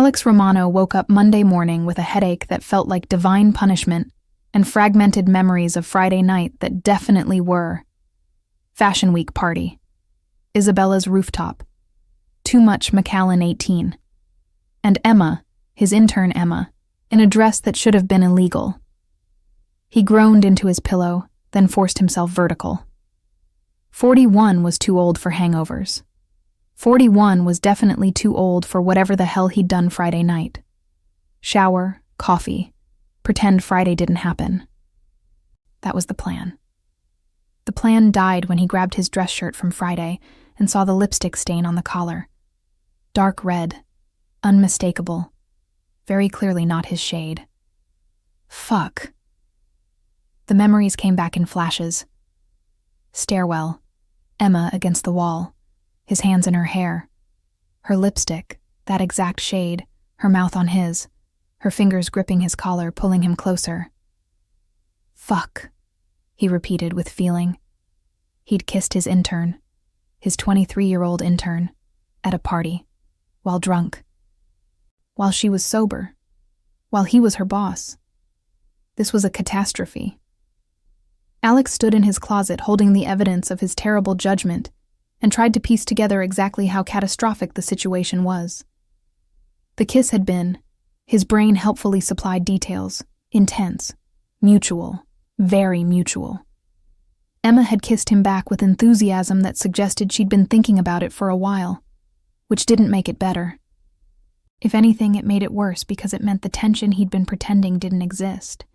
Alex Romano woke up Monday morning with a headache that felt like divine punishment and fragmented memories of Friday night that definitely were. Fashion Week party. Isabella's rooftop. Too much Macallan 18. And Emma, his intern Emma, in a dress that should have been illegal. He groaned into his pillow, then forced himself vertical. 41 was too old for hangovers. 41 was definitely too old for whatever the hell he'd done Friday night. Shower, coffee, pretend Friday didn't happen. That was the plan. The plan died when he grabbed his dress shirt from Friday and saw the lipstick stain on the collar. Dark red, unmistakable, very clearly not his shade. Fuck. The memories came back in flashes. Stairwell, Emma against the wall, his hands in her hair, her lipstick, that exact shade, her mouth on his, her fingers gripping his collar, pulling him closer. Fuck, he repeated with feeling. He'd kissed his intern, his 23-year-old intern, at a party, while drunk, while she was sober, while he was her boss. This was a catastrophe. Alex stood in his closet holding the evidence of his terrible judgment and tried to piece together exactly how catastrophic the situation was. The kiss had been, his brain helpfully supplied details, intense, mutual, very mutual. Emma had kissed him back with enthusiasm that suggested she'd been thinking about it for a while, which didn't make it better. If anything, it made it worse because it meant the tension he'd been pretending didn't exist.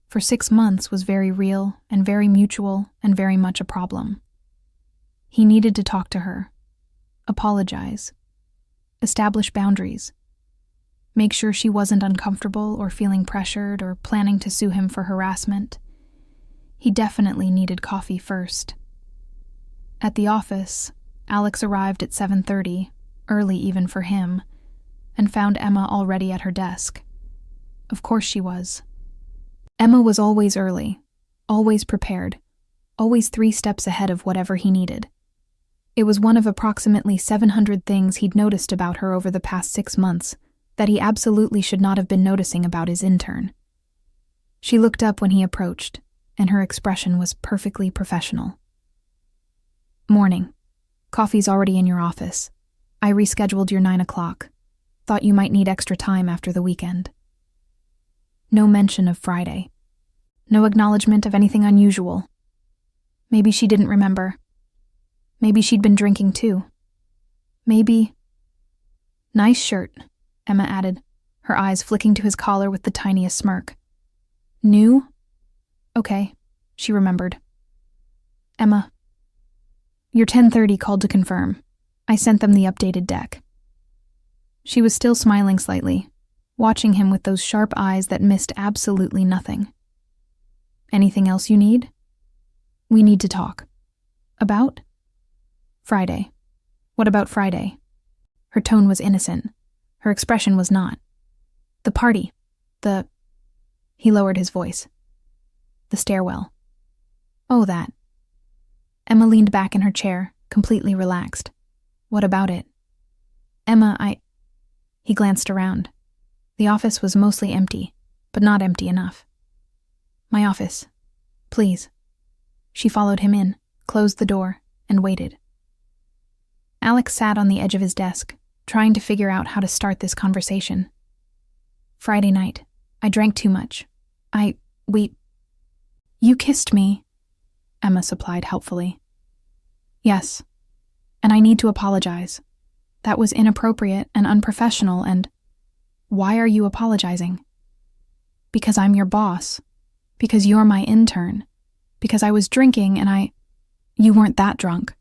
For 6 months was very real and very mutual and very much a problem. He needed to talk to her, apologize, establish boundaries, make sure she wasn't uncomfortable or feeling pressured or planning to sue him for harassment. He definitely needed coffee first. At the office, Alex arrived at 7:30, early even for him, and found Emma already at her desk. Of course she was. Emma was always early, always prepared, always 3 steps ahead of whatever he needed. It was one of approximately 700 things he'd noticed about her over the past 6 months that he absolutely should not have been noticing about his intern. She looked up when he approached, and her expression was perfectly professional. Morning. Coffee's already in your office. I rescheduled your 9 o'clock. Thought you might need extra time after the weekend. No mention of Friday. No acknowledgement of anything unusual. Maybe she didn't remember. Maybe she'd been drinking too. Maybe... Nice shirt, Emma added, her eyes flicking to his collar with the tiniest smirk. New? Okay, she remembered. Emma. Your 10:30 called to confirm. I sent them the updated deck. She was still smiling slightly, watching him with those sharp eyes that missed absolutely nothing. Anything else you need? We need to talk. About? Friday. What about Friday? Her tone was innocent. Her expression was not. The party. He lowered his voice. The stairwell. Oh, that. Emma leaned back in her chair, completely relaxed. What about it? Emma, He glanced around. The office was mostly empty, but not empty enough. My office. Please. She followed him in, closed the door, and waited. Alex sat on the edge of his desk, trying to figure out how to start this conversation. Friday night. I drank too much. You kissed me, Emma supplied helpfully. Yes, and I need to apologize. That was inappropriate and unprofessional and... Why are you apologizing? Because I'm your boss. Because you're my intern. Because I was drinking and You weren't that drunk.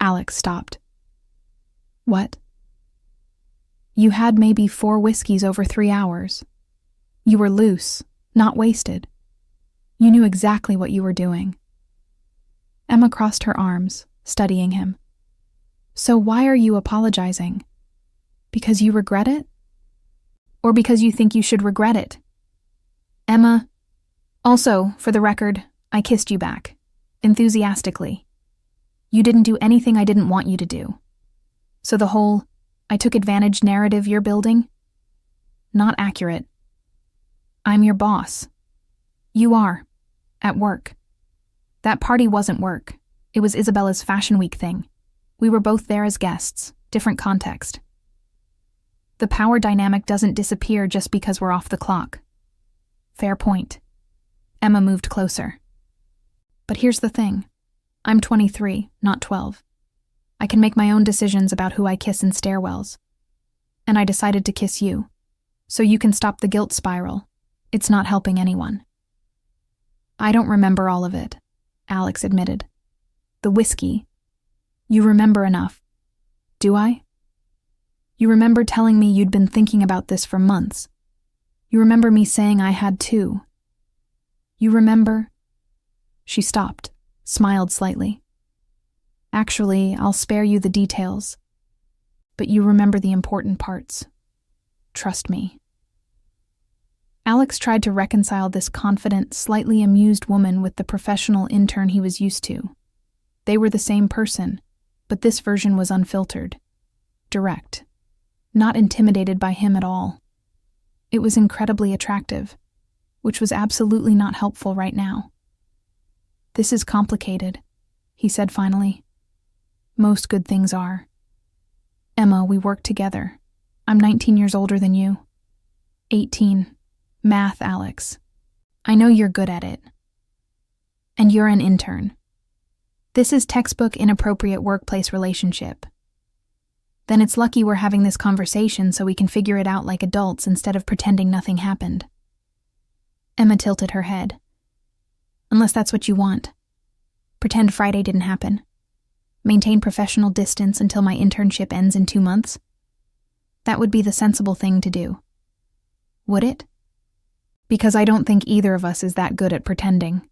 Alex stopped. What? You had maybe 4 whiskeys over 3 hours. You were loose, not wasted. You knew exactly what you were doing. Emma crossed her arms, studying him. So why are you apologizing? Because you regret it? Or because you think you should regret it? Emma, also, for the record, I kissed you back. Enthusiastically. You didn't do anything I didn't want you to do. So the whole, I took advantage narrative you're building? Not accurate. I'm your boss. You are. At work. That party wasn't work. It was Isabella's Fashion Week thing. We were both there as guests, different context. The power dynamic doesn't disappear just because we're off the clock. Fair point. Emma moved closer. But here's the thing. I'm 23, not 12. I can make my own decisions about who I kiss in stairwells. And I decided to kiss you. So you can stop the guilt spiral. It's not helping anyone. I don't remember all of it, Alex admitted. The whiskey. You remember enough. Do I? You remember telling me you'd been thinking about this for months. You remember me saying I had too. You remember? She stopped, smiled slightly. Actually, I'll spare you the details. But you remember the important parts. Trust me. Alex tried to reconcile this confident, slightly amused woman with the professional intern he was used to. They were the same person, but this version was unfiltered, direct, not intimidated by him at all. It was incredibly attractive, which was absolutely not helpful right now. This is complicated, he said finally. Most good things are. Emma, we work together. I'm 19 years older than you. 18. Math, Alex. I know you're good at it. And you're an intern. This is textbook inappropriate workplace relationship. Then it's lucky we're having this conversation so we can figure it out like adults instead of pretending nothing happened. Emma tilted her head. Unless that's what you want. Pretend Friday didn't happen. Maintain professional distance until my internship ends in 2 months. That would be the sensible thing to do. Would it? Because I don't think either of us is that good at pretending.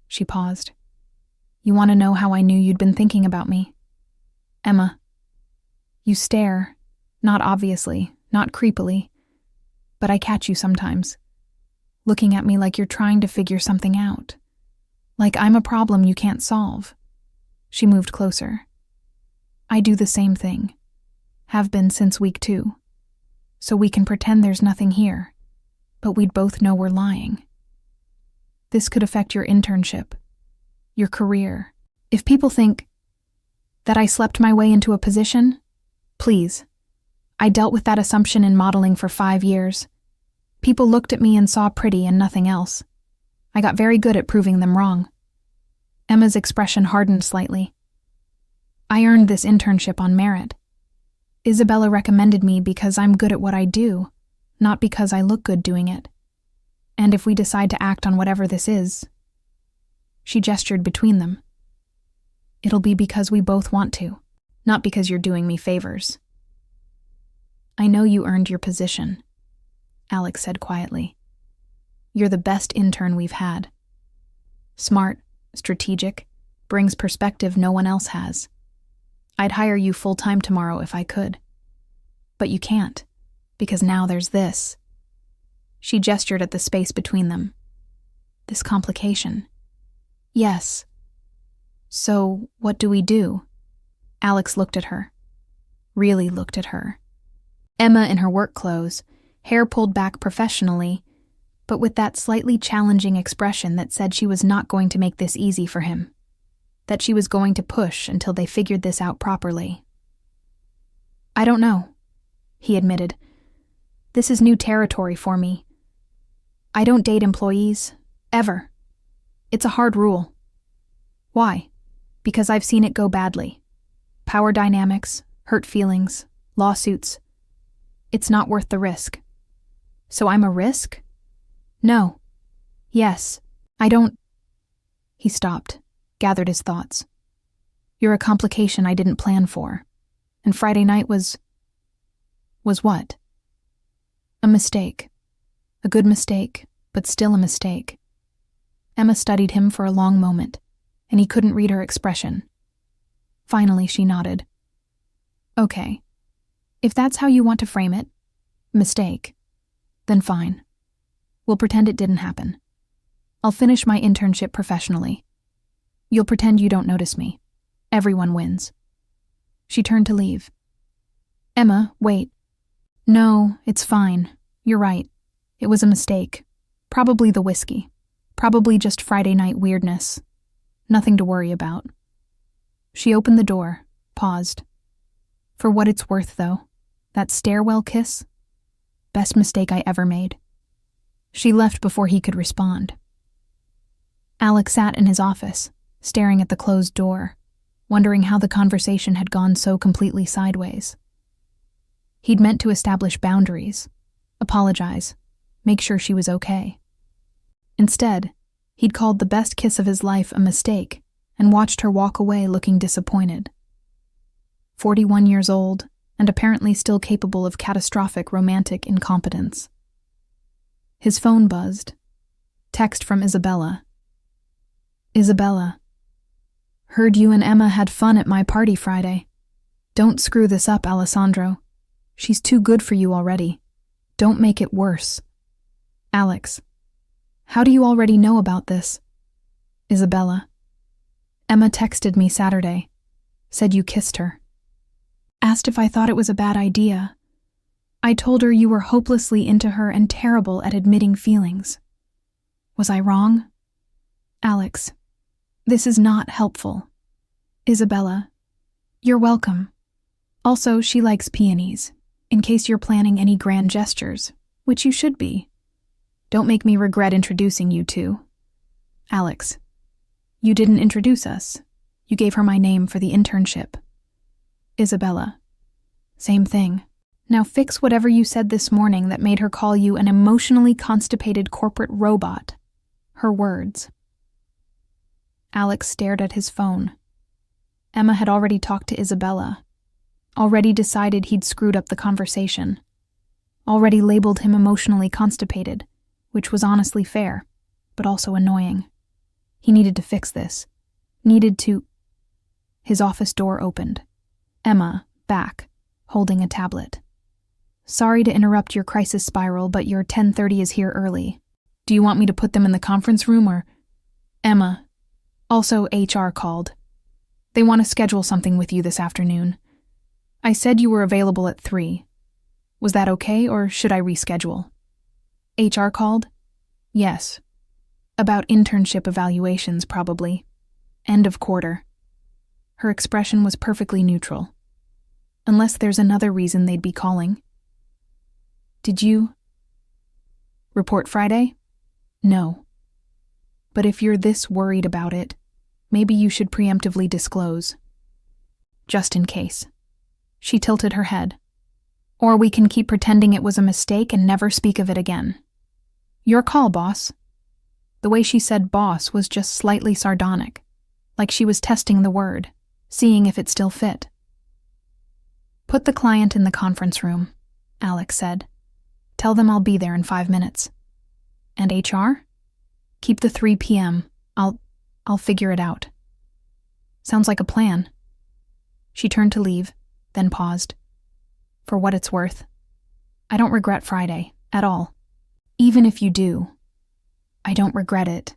She paused. You want to know how I knew you'd been thinking about me? Emma. You stare, not obviously, not creepily, but I catch you sometimes, looking at me like you're trying to figure something out, like I'm a problem you can't solve. She moved closer. I do the same thing, have been since week 2, so we can pretend there's nothing here, but we'd both know we're lying. This could affect your internship, your career. If people think that I slept my way into a position, please. I dealt with that assumption in modeling for 5 years. People looked at me and saw pretty and nothing else. I got very good at proving them wrong. Emma's expression hardened slightly. I earned this internship on merit. Isabella recommended me because I'm good at what I do, not because I look good doing it. And if we decide to act on whatever this is, she gestured between them, it'll be because we both want to, not because you're doing me favors. I know you earned your position, Alex said quietly. You're the best intern we've had. Smart, strategic, brings perspective no one else has. I'd hire you full-time tomorrow if I could. But you can't, because now there's this. She gestured at the space between them. This complication. Yes. So, what do we do? Alex looked at her. Really looked at her. Emma in her work clothes, hair pulled back professionally, but with that slightly challenging expression that said she was not going to make this easy for him, that she was going to push until they figured this out properly. I don't know, he admitted. This is new territory for me. I don't date employees, ever. It's a hard rule. Why? Because I've seen it go badly. Power dynamics, hurt feelings, lawsuits. It's not worth the risk. So I'm a risk? No. Yes. I don't... He stopped, gathered his thoughts. You're a complication I didn't plan for. And Friday night was... Was what? A mistake. A good mistake, but still a mistake. Emma studied him for a long moment, and he couldn't read her expression. Finally, she nodded. Okay. If that's how you want to frame it, mistake, then fine. We'll pretend it didn't happen. I'll finish my internship professionally. You'll pretend you don't notice me. Everyone wins. She turned to leave. Emma, wait. No, it's fine. You're right. It was a mistake. Probably the whiskey. Probably just Friday night weirdness. Nothing to worry about. She opened the door, paused. For what it's worth, though, that stairwell kiss? Best mistake I ever made. She left before he could respond. Alex sat in his office, staring at the closed door, wondering how the conversation had gone so completely sideways. He'd meant to establish boundaries, apologize, make sure she was okay. Instead, he'd called the best kiss of his life a mistake and watched her walk away looking disappointed. 41 years old, and apparently still capable of catastrophic romantic incompetence. His phone buzzed. Text from Isabella. Isabella. Heard you and Emma had fun at my party Friday. Don't screw this up, Alessandro. She's too good for you already. Don't make it worse. Alex. How do you already know about this? Isabella. Emma texted me Saturday. Said you kissed her. Asked if I thought it was a bad idea. I told her you were hopelessly into her and terrible at admitting feelings. Was I wrong? Alex. This is not helpful. Isabella. You're welcome. Also, she likes peonies, in case you're planning any grand gestures, which you should be. Don't make me regret introducing you two. Alex. You didn't introduce us. You gave her my name for the internship. Isabella. Same thing. Now fix whatever you said this morning that made her call you an emotionally constipated corporate robot. Her words. Alex stared at his phone. Emma had already talked to Isabella. Already decided he'd screwed up the conversation. Already labeled him emotionally constipated, which was honestly fair, but also annoying. He needed to fix this. Needed to... His office door opened. Emma, back, holding a tablet. Sorry to interrupt your crisis spiral, but your 10:30 is here early. Do you want me to put them in the conference room or... Emma. Also, HR called. They want to schedule something with you this afternoon. I said you were available at 3. Was that okay, or should I reschedule? HR called? Yes. About internship evaluations, probably. End of quarter. Her expression was perfectly neutral. Unless there's another reason they'd be calling. Did you... Report Friday? No. But if you're this worried about it, maybe you should preemptively disclose. Just in case. She tilted her head. Or we can keep pretending it was a mistake and never speak of it again. Your call, boss. The way she said boss was just slightly sardonic, like she was testing the word, seeing if it still fit. Put the client in the conference room, Alex said. Tell them I'll be there in 5 minutes. And HR? Keep the 3 p.m. I'll figure it out. Sounds like a plan. She turned to leave, then paused. For what it's worth, I don't regret Friday, at all. Even if you do. I don't regret it,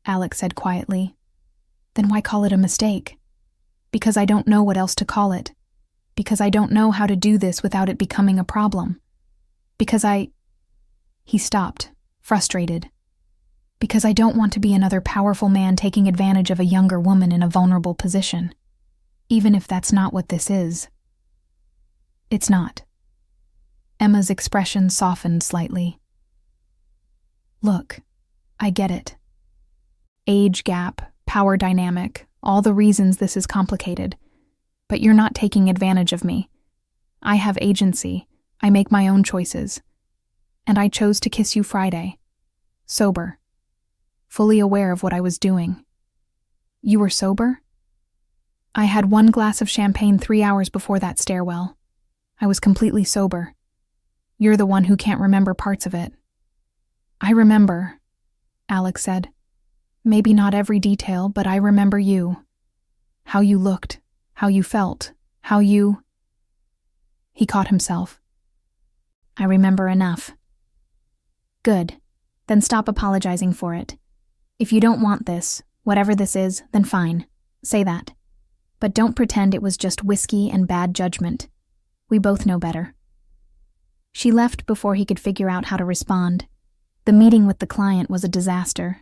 Alex said quietly. Then why call it a mistake? Because I don't know what else to call it. Because I don't know how to do this without it becoming a problem. Because He stopped, frustrated. Because I don't want to be another powerful man taking advantage of a younger woman in a vulnerable position. Even if that's not what this is. It's not. Emma's expression softened slightly. Look, I get it. Age gap, power dynamic, all the reasons this is complicated. But you're not taking advantage of me. I have agency. I make my own choices. And I chose to kiss you Friday. Sober. Fully aware of what I was doing. You were sober? I had 1 glass of champagne 3 hours before that stairwell. I was completely sober. You're the one who can't remember parts of it. I remember, Alex said. Maybe not every detail, but I remember you. How you looked, how you felt, how you... He caught himself. I remember enough. Good. Then stop apologizing for it. If you don't want this, whatever this is, then fine. Say that. But don't pretend it was just whiskey and bad judgment. We both know better. She left before he could figure out how to respond. The meeting with the client was a disaster.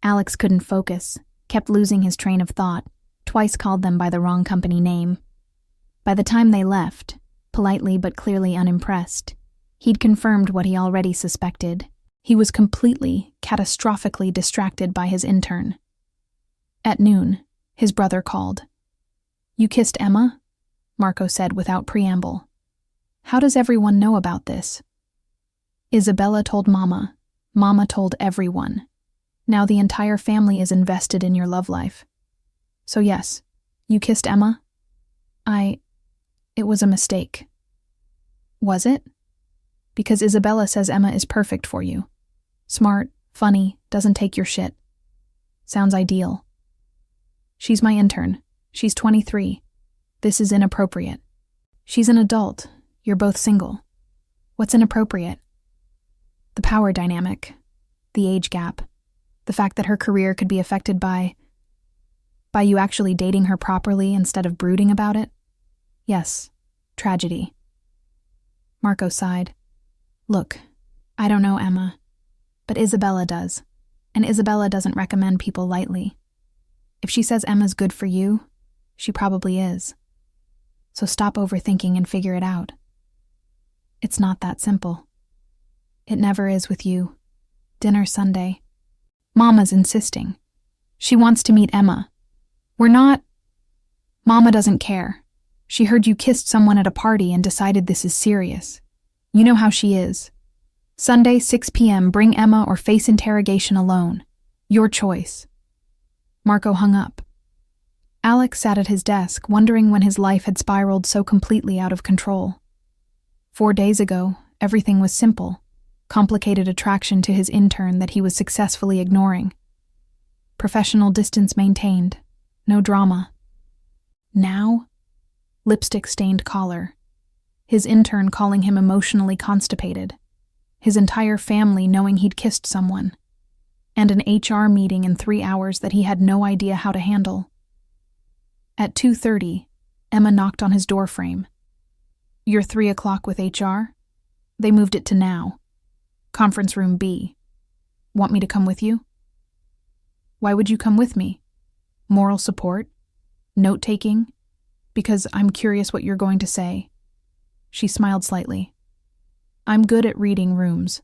Alex couldn't focus, kept losing his train of thought, twice called them by the wrong company name. By the time they left, politely but clearly unimpressed, he'd confirmed what he already suspected. He was completely, catastrophically distracted by his intern. At noon, his brother called. "You kissed Emma?" Marco said without preamble. "How does everyone know about this?" "Isabella told Mama. Mama told everyone. Now the entire family is invested in your love life. So yes, you kissed Emma?" It was a mistake." "Was it?" "Because Isabella says Emma is perfect for you. Smart, funny, doesn't take your shit. Sounds ideal." "She's my intern. She's 23. This is inappropriate." "She's an adult. You're both single. What's inappropriate?" "The power dynamic. The age gap. The fact that her career could be affected by you actually dating her properly instead of brooding about it. Yes, tragedy." Marco sighed. "Look, I don't know Emma, but Isabella does, and Isabella doesn't recommend people lightly. If she says Emma's good for you, she probably is. So stop overthinking and figure it out. It's not that simple. It never is with you. Dinner Sunday. Mama's insisting. She wants to meet Emma. We're not... Mama doesn't care. She heard you kissed someone at a party and decided this is serious. You know how she is. Sunday, 6 p.m., bring Emma or face interrogation alone. Your choice." Marco hung up. Alex sat at his desk, wondering when his life had spiraled so completely out of control. 4 days ago, everything was simple. Complicated attraction to his intern that he was successfully ignoring. Professional distance maintained. No drama. Now, lipstick-stained collar. His intern calling him emotionally constipated. His entire family knowing he'd kissed someone. And an HR meeting in 3 hours that he had no idea how to handle. At 2:30, Emma knocked on his doorframe. "You're 3 o'clock with HR?" They moved it to now. "Conference room B. Want me to come with you?" "Why would you come with me? Moral support? Note-taking? Because I'm curious what you're going to say." She smiled slightly. "I'm good at reading rooms.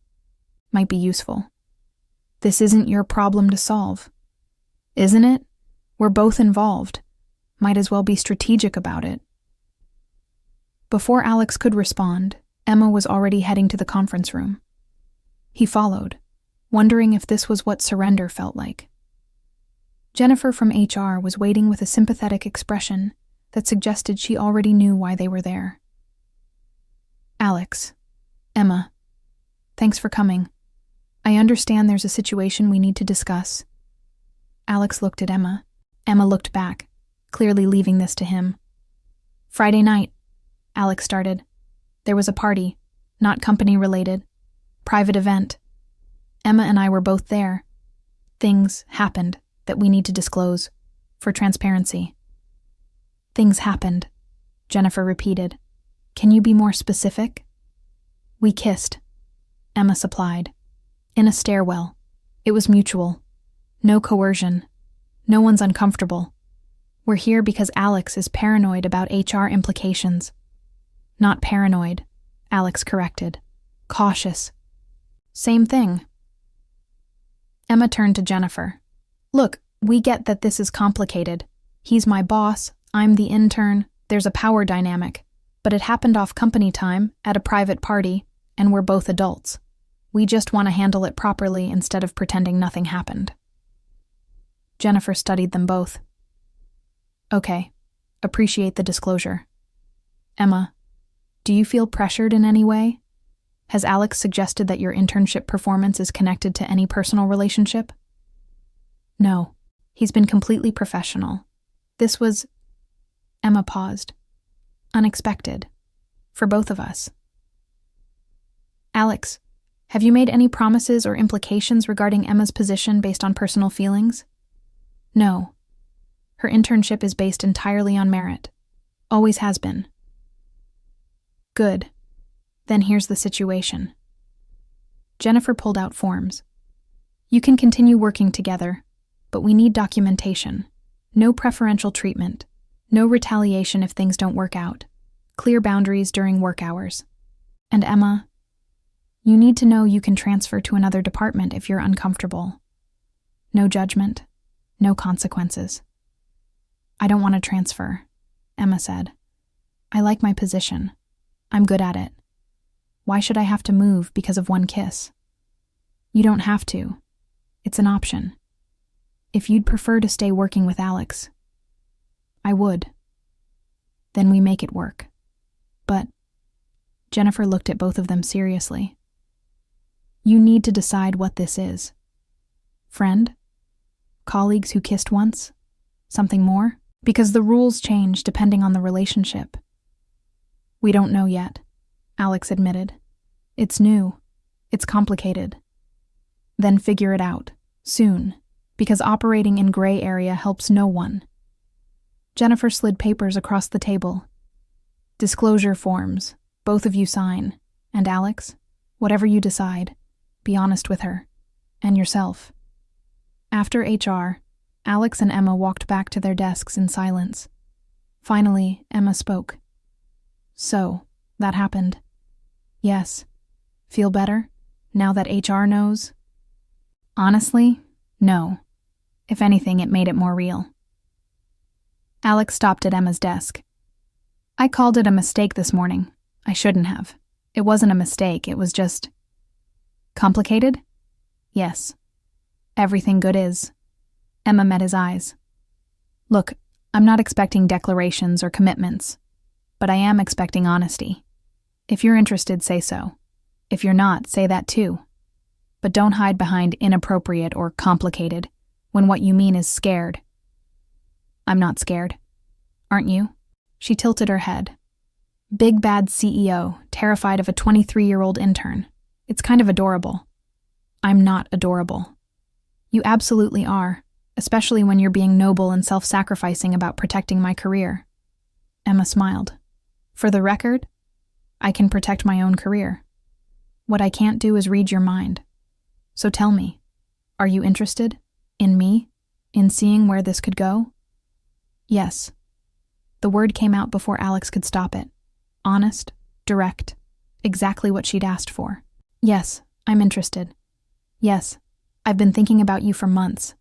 Might be useful." "This isn't your problem to solve." "Isn't it? We're both involved. Might as well be strategic about it." Before Alex could respond, Emma was already heading to the conference room. He followed, wondering if this was what surrender felt like. Jennifer from HR was waiting with a sympathetic expression that suggested she already knew why they were there. "Alex, Emma, thanks for coming. I understand there's a situation we need to discuss." Alex looked at Emma. Emma looked back, clearly leaving this to him. "Friday night," Alex started. "There was a party, not company-related. Private event. Emma and I were both there. Things happened that we need to disclose, for transparency." "Things happened," Jennifer repeated. "Can you be more specific?" "We kissed," Emma supplied. "In a stairwell. It was mutual. No coercion. No one's uncomfortable. We're here because Alex is paranoid about HR implications." "Not paranoid," Alex corrected. "Cautious." "Same thing." Emma turned to Jennifer. "Look, we get that this is complicated. He's my boss, I'm the intern, there's a power dynamic. But it happened off company time, at a private party, and we're both adults. We just want to handle it properly instead of pretending nothing happened." Jennifer studied them both. "Okay, appreciate the disclosure. Emma, do you feel pressured in any way? Has Alex suggested that your internship performance is connected to any personal relationship?" "No, he's been completely professional. This was..." Emma paused. "Unexpected. For both of us." "Alex, have you made any promises or implications regarding Emma's position based on personal feelings?" "No. Her internship is based entirely on merit. Always has been." Good. Then here's the situation. Jennifer pulled out forms. You can continue working together, but we need documentation. No preferential treatment. No retaliation if things don't work out. Clear boundaries during work hours. And Emma, you need to know you can transfer to another department if you're uncomfortable. No judgment. No consequences. I don't want to transfer, Emma said. I like my position. I'm good at it. Why should I have to move because of one kiss? You don't have to. It's an option. If you'd prefer to stay working with Alex, I would. Then we make it work. But Jennifer looked at both of them seriously. You need to decide what this is. Friend? Colleagues who kissed once? Something more? Because the rules change depending on the relationship. We don't know yet, Alex admitted. It's new. It's complicated. Then figure it out, soon, because operating in gray area helps no one. Jennifer slid papers across the table. Disclosure forms, both of you sign. And Alex, whatever you decide, be honest with her. And yourself. After HR, Alex and Emma walked back to their desks in silence. Finally, Emma spoke. So, that happened. Yes. Feel better, now that HR knows? Honestly, no. If anything, it made it more real. Alex stopped at Emma's desk. I called it a mistake this morning. I shouldn't have. It wasn't a mistake, it was just... Complicated? Yes. Everything good is. Emma met his eyes. Look, I'm not expecting declarations or commitments, but I am expecting honesty. If you're interested, say so. If you're not, say that too. But don't hide behind inappropriate or complicated when what you mean is scared. I'm not scared. Aren't you? She tilted her head. Big bad CEO, terrified of a 23-year-old intern. It's kind of adorable. I'm not adorable. You absolutely are, especially when you're being noble and self-sacrificing about protecting my career. Emma smiled. For the record, I can protect my own career. What I can't do is read your mind. So tell me, are you interested? In me? In seeing where this could go? Yes. The word came out before Alex could stop it. Honest, direct, exactly what she'd asked for. Yes, I'm interested. Yes, I've been thinking about you for months.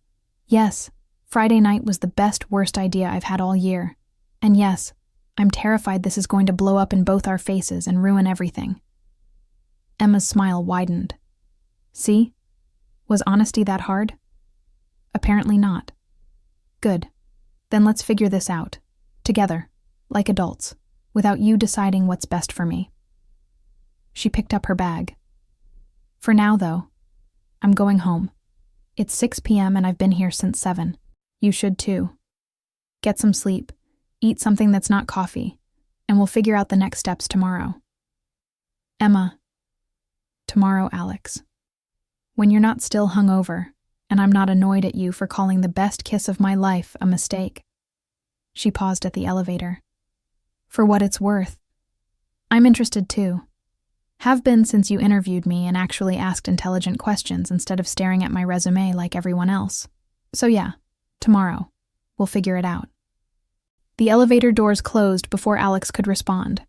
Yes, Friday night was the best, worst idea I've had all year. And yes, I'm terrified this is going to blow up in both our faces and ruin everything. Emma's smile widened. See? Was honesty that hard? Apparently not. Good. Then let's figure this out. Together, like adults, without you deciding what's best for me. She picked up her bag. For now, though, I'm going home. It's 6 p.m. and I've been here since 7. You should too. Get some sleep, eat something that's not coffee, and we'll figure out the next steps tomorrow. Emma. Tomorrow, Alex. When you're not still hungover, and I'm not annoyed at you for calling the best kiss of my life a mistake. She paused at the elevator. For what it's worth. I'm interested too. Have been since you interviewed me and actually asked intelligent questions instead of staring at my resume like everyone else. So yeah, tomorrow. We'll figure it out. The elevator doors closed before Alex could respond.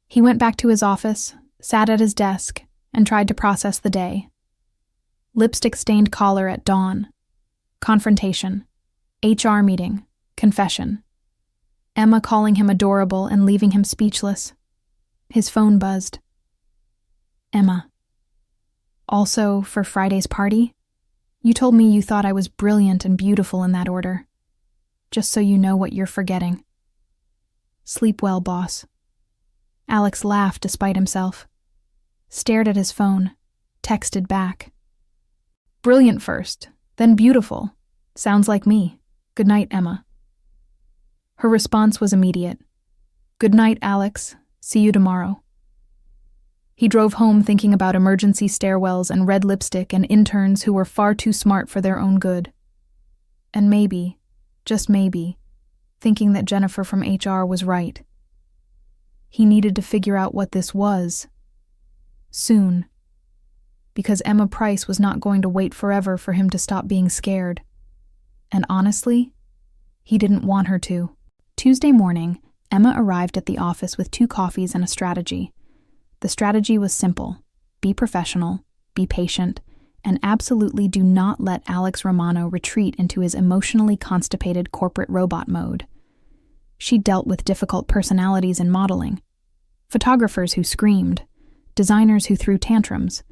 He went back to his office, sat at his desk, and tried to process the day. Lipstick-stained collar at dawn. Confrontation. HR meeting. Confession. Emma calling him adorable and leaving him speechless. His phone buzzed. Emma. Also, for Friday's party, you told me you thought I was brilliant and beautiful in that order. Just so you know what you're forgetting. Sleep well, boss. Alex laughed despite himself. Stared at his phone. Texted back. Brilliant first, then beautiful. Sounds like me. Good night, Emma. Her response was immediate. Good night, Alex. See you tomorrow. He drove home thinking about emergency stairwells and red lipstick and interns who were far too smart for their own good. And maybe, just maybe, thinking that Jennifer from HR was right. He needed to figure out what this was. Soon. Because Emma Price was not going to wait forever for him to stop being scared. And honestly, he didn't want her to. Tuesday morning, Emma arrived at the office with 2 coffees and a strategy. The strategy was simple. Be professional, be patient, and absolutely do not let Alex Romano retreat into his emotionally constipated corporate robot mode. She dealt with difficult personalities in modeling. Photographers who screamed, designers who threw tantrums,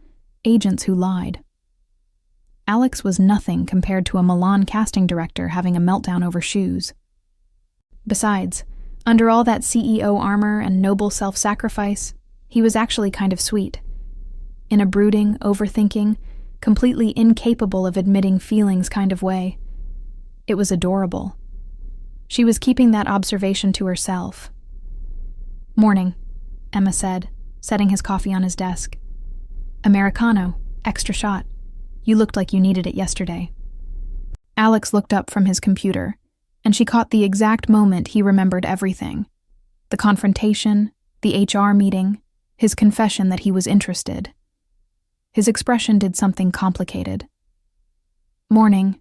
agents who lied. Alex was nothing compared to a Milan casting director having a meltdown over shoes. Besides, under all that CEO armor and noble self-sacrifice, he was actually kind of sweet. In a brooding, overthinking, completely incapable of admitting feelings kind of way. It was adorable. She was keeping that observation to herself. "Morning," Emma said, setting his coffee on his desk. "Americano, extra shot. You looked like you needed it yesterday." Alex looked up from his computer, and she caught the exact moment he remembered everything. The confrontation, the HR meeting, his confession that he was interested. His expression did something complicated. "Morning.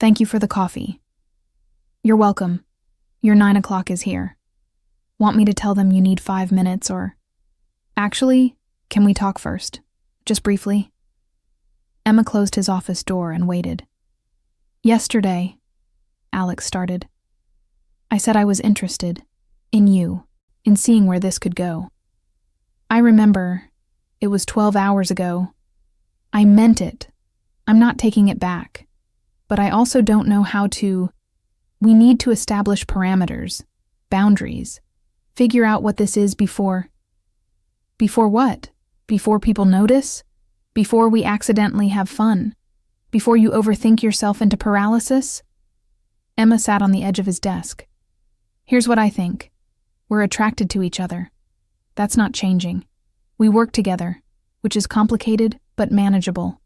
Thank you for the coffee." "You're welcome. Your 9 o'clock is here. Want me to tell them you need 5 minutes or... Actually, can we talk first? Just briefly?" Emma closed his office door and waited. "Yesterday," Alex started, "I said I was interested. In you. In seeing where this could go. I remember. It was 12 hours ago. I meant it. I'm not taking it back. But I also don't know how to... We need to establish parameters, boundaries, figure out what this is before... Before what? Before people notice? Before we accidentally have fun? Before you overthink yourself into paralysis?" Emma sat on the edge of his desk. "Here's what I think. We're attracted to each other. That's not changing. We work together, which is complicated but manageable.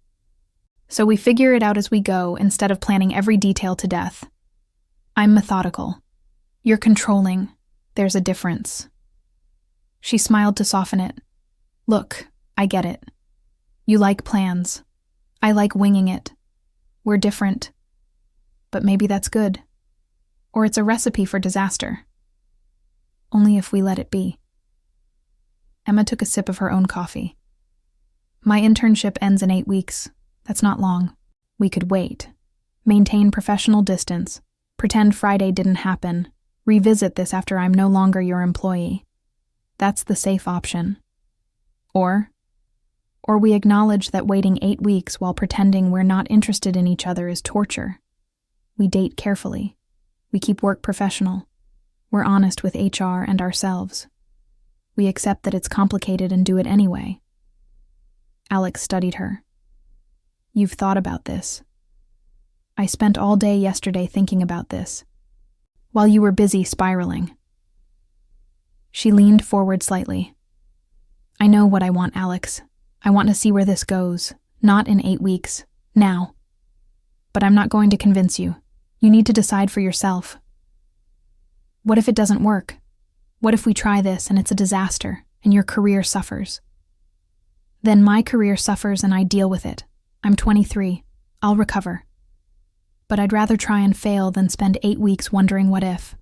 So we figure it out as we go instead of planning every detail to death. I'm methodical. You're controlling. There's a difference." She smiled to soften it. "Look, I get it. You like plans. I like winging it. We're different. But maybe that's good. Or it's a recipe for disaster. Only if we let it be." Emma took a sip of her own coffee. "My internship ends in 8 weeks. That's not long. We could wait. Maintain professional distance. Pretend Friday didn't happen. Revisit this after I'm no longer your employee. That's the safe option. Or we acknowledge that waiting 8 weeks while pretending we're not interested in each other is torture. We date carefully. We keep work professional. We're honest with HR and ourselves. We accept that it's complicated and do it anyway." Alex studied her. "You've thought about this. I spent all day yesterday thinking about this, while you were busy spiraling." She leaned forward slightly. "I know what I want, Alex. I want to see where this goes, not in 8 weeks, now. But I'm not going to convince you. You need to decide for yourself. What if it doesn't work? What if we try this and it's a disaster and your career suffers? Then my career suffers and I deal with it. I'm 23. I'll recover. But I'd rather try and fail than spend 8 weeks wondering what if."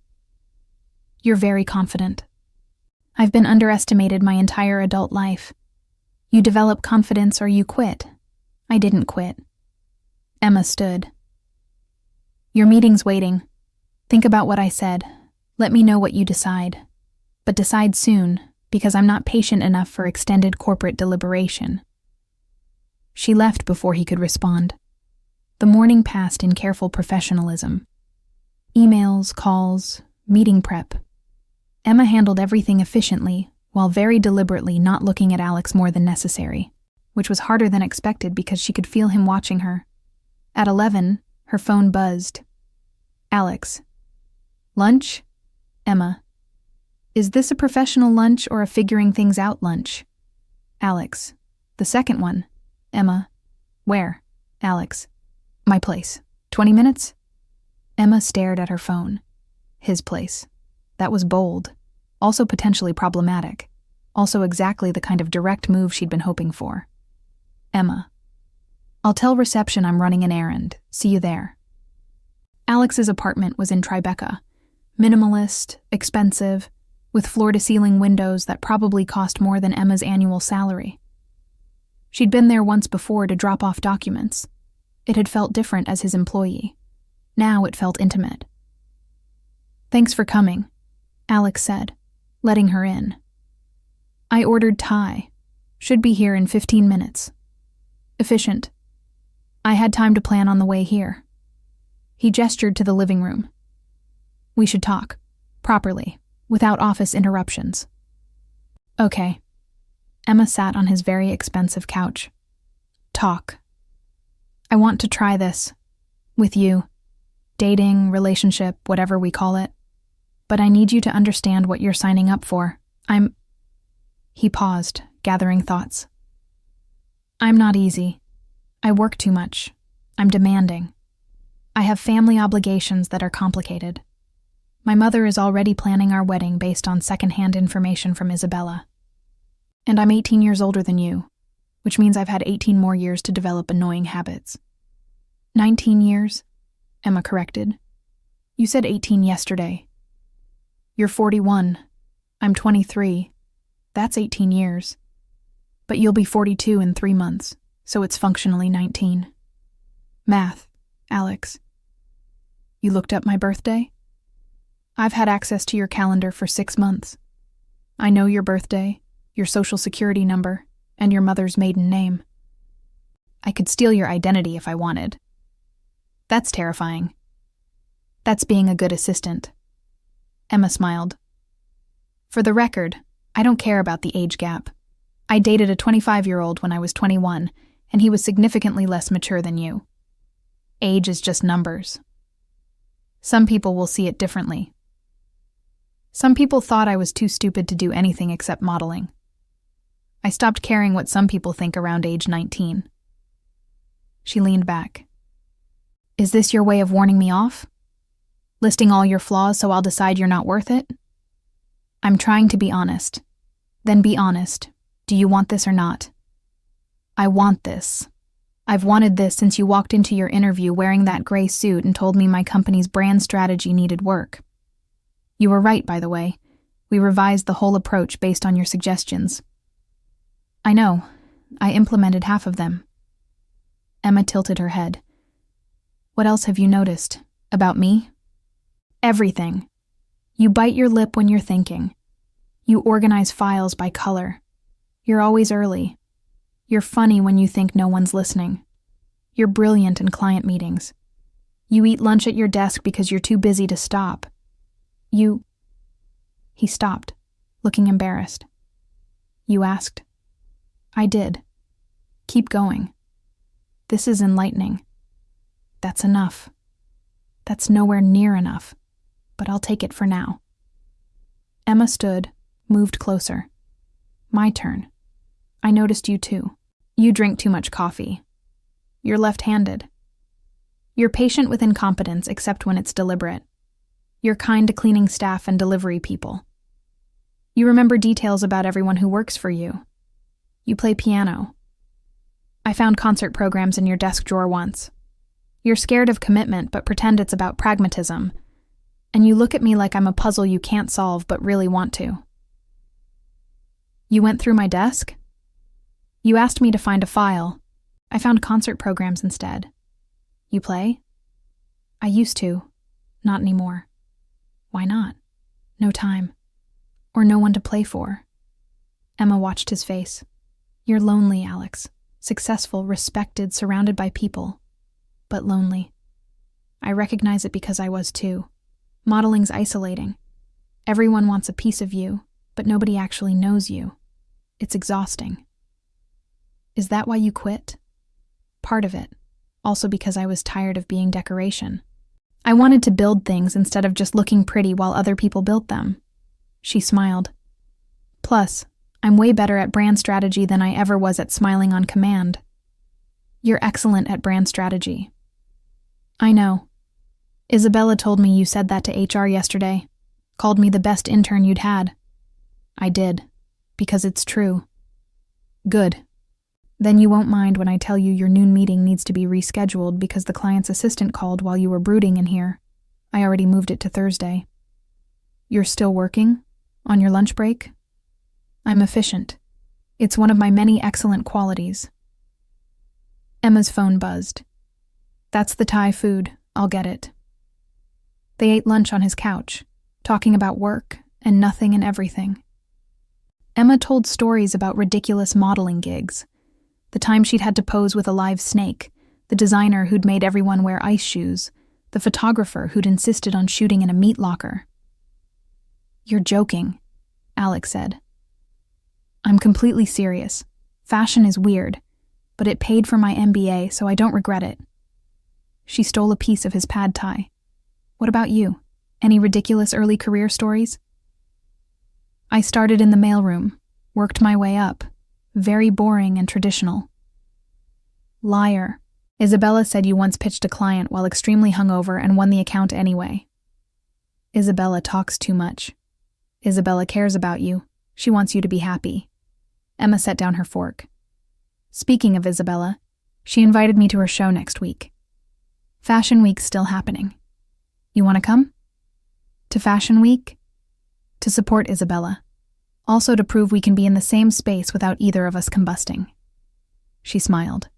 "You're very confident. I've been underestimated my entire adult life. You develop confidence or you quit. I didn't quit." Emma stood. "Your meeting's waiting. Think about what I said. Let me know what you decide. But decide soon, because I'm not patient enough for extended corporate deliberation." She left before he could respond. The morning passed in careful professionalism. Emails, calls, meeting prep. Emma handled everything efficiently, while very deliberately not looking at Alex more than necessary, which was harder than expected because she could feel him watching her. At 11, her phone buzzed. "Alex." "Lunch?" Emma. "Is this a professional lunch or a figuring things out lunch?" Alex. "The second one." Emma. "Where?" Alex. "My place. 20 minutes?" Emma stared at her phone. His place. That was bold. also potentially problematic, also exactly the kind of direct move she'd been hoping for. Emma. I'll tell reception I'm running an errand. See you there. Alex's apartment was in Tribeca. Minimalist, expensive, with floor-to-ceiling windows that probably cost more than Emma's annual salary. She'd been there once before to drop off documents. It had felt different as his employee. Now it felt intimate. Thanks for coming, Alex said, letting her in. I ordered Thai. Should be here in 15 minutes. Efficient. I had time to plan on the way here. He gestured to the living room. We should talk, properly, without office interruptions. Okay. Emma sat on his very expensive couch. Talk. I want to try this. With you. Dating, relationship, whatever we call it. But I need you to understand what you're signing up for. He paused, gathering thoughts. I'm not easy. I work too much. I'm demanding. I have family obligations that are complicated. My mother is already planning our wedding based on secondhand information from Isabella. And I'm 18 years older than you, which means I've had 18 more years to develop annoying habits. 19 years, Emma corrected. You said 18 yesterday. You're 41. I'm 23. That's 18 years. But you'll be 42 in 3 months, so it's functionally 19. Math, Alex. You looked up my birthday? I've had access to your calendar for 6 months. I know your birthday, your social security number, and your mother's maiden name. I could steal your identity if I wanted. That's terrifying. That's being a good assistant. Emma smiled. For the record, I don't care about the age gap. I dated a 25-year-old when I was 21, and he was significantly less mature than you. Age is just numbers. Some people will see it differently. Some people thought I was too stupid to do anything except modeling. I stopped caring what some people think around age 19. She leaned back. Is this your way of warning me off? Listing all your flaws so I'll decide you're not worth it? I'm trying to be honest. Then be honest. Do you want this or not? I want this. I've wanted this since you walked into your interview wearing that gray suit and told me my company's brand strategy needed work. You were right, by the way. We revised the whole approach based on your suggestions. I know. I implemented half of them. Emma tilted her head. What else have you noticed? About me? Everything. You bite your lip when you're thinking. You organize files by color. You're always early. You're funny when you think no one's listening. You're brilliant in client meetings. You eat lunch at your desk because you're too busy to stop. He stopped, looking embarrassed. You asked. I did. Keep going. This is enlightening. That's enough. That's nowhere near enough, but I'll take it for now. Emma stood, moved closer. My turn. I noticed you too. You drink too much coffee. You're left-handed. You're patient with incompetence except when it's deliberate. You're kind to cleaning staff and delivery people. You remember details about everyone who works for you. You play piano. I found concert programs in your desk drawer once. You're scared of commitment but pretend it's about pragmatism. And you look at me like I'm a puzzle you can't solve but really want to. You went through my desk? You asked me to find a file. I found concert programs instead. You play? I used to. Not anymore. Why not? No time. Or no one to play for. Emma watched his face. You're lonely, Alex. Successful, respected, surrounded by people. But lonely. I recognize it because I was too. Modeling's isolating. Everyone wants a piece of you, but nobody actually knows you. It's exhausting. Is that why you quit? Part of it. Also because I was tired of being decoration. I wanted to build things instead of just looking pretty while other people built them. She smiled. Plus, I'm way better at brand strategy than I ever was at smiling on command. You're excellent at brand strategy. I know. Isabella told me you said that to HR yesterday. Called me the best intern you'd had. I did, because it's true. Good. Then you won't mind when I tell you your noon meeting needs to be rescheduled because the client's assistant called while you were brooding in here. I already moved it to Thursday. You're still working? On your lunch break? I'm efficient. It's one of my many excellent qualities. Emma's phone buzzed. That's the Thai food. I'll get it. They ate lunch on his couch, talking about work and nothing and everything. Emma told stories about ridiculous modeling gigs. The time she'd had to pose with a live snake, the designer who'd made everyone wear ice shoes, the photographer who'd insisted on shooting in a meat locker. You're joking, Alex said. I'm completely serious. Fashion is weird, but it paid for my MBA, so I don't regret it. She stole a piece of his pad thai. What about you? Any ridiculous early career stories? I started in the mailroom, worked my way up. Very boring and traditional. Liar. Isabella said you once pitched a client while extremely hungover and won the account anyway. Isabella talks too much. Isabella cares about you. She wants you to be happy. Emma set down her fork. Speaking of Isabella, she invited me to her show next week. Fashion Week's still happening. You want to come? To Fashion Week? To support Isabella. Also to prove we can be in the same space without either of us combusting. She smiled.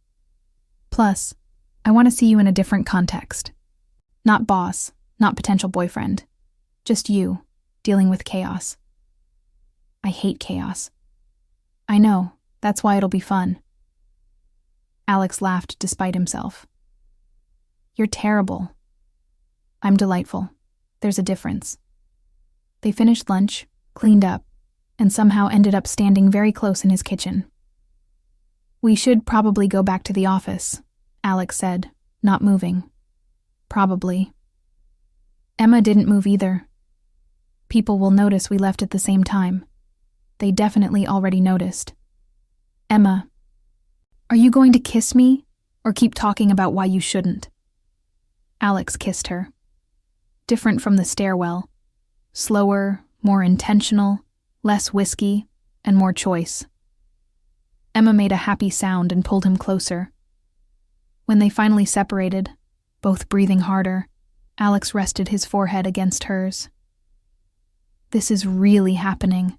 Plus, I want to see you in a different context. Not boss, not potential boyfriend. Just you, dealing with chaos. I hate chaos. I know, that's why it'll be fun. Alex laughed despite himself. You're terrible. I'm delightful. There's a difference. They finished lunch, cleaned up, and somehow ended up standing very close in his kitchen. We should probably go back to the office, Alex said, not moving. Probably. Emma didn't move either. People will notice we left at the same time. They definitely already noticed. Emma, are you going to kiss me or keep talking about why you shouldn't? Alex kissed her. Different from the stairwell. Slower, more intentional, less whiskey, and more choice. Emma made a happy sound and pulled him closer. When they finally separated, both breathing harder, Alex rested his forehead against hers. This is really happening.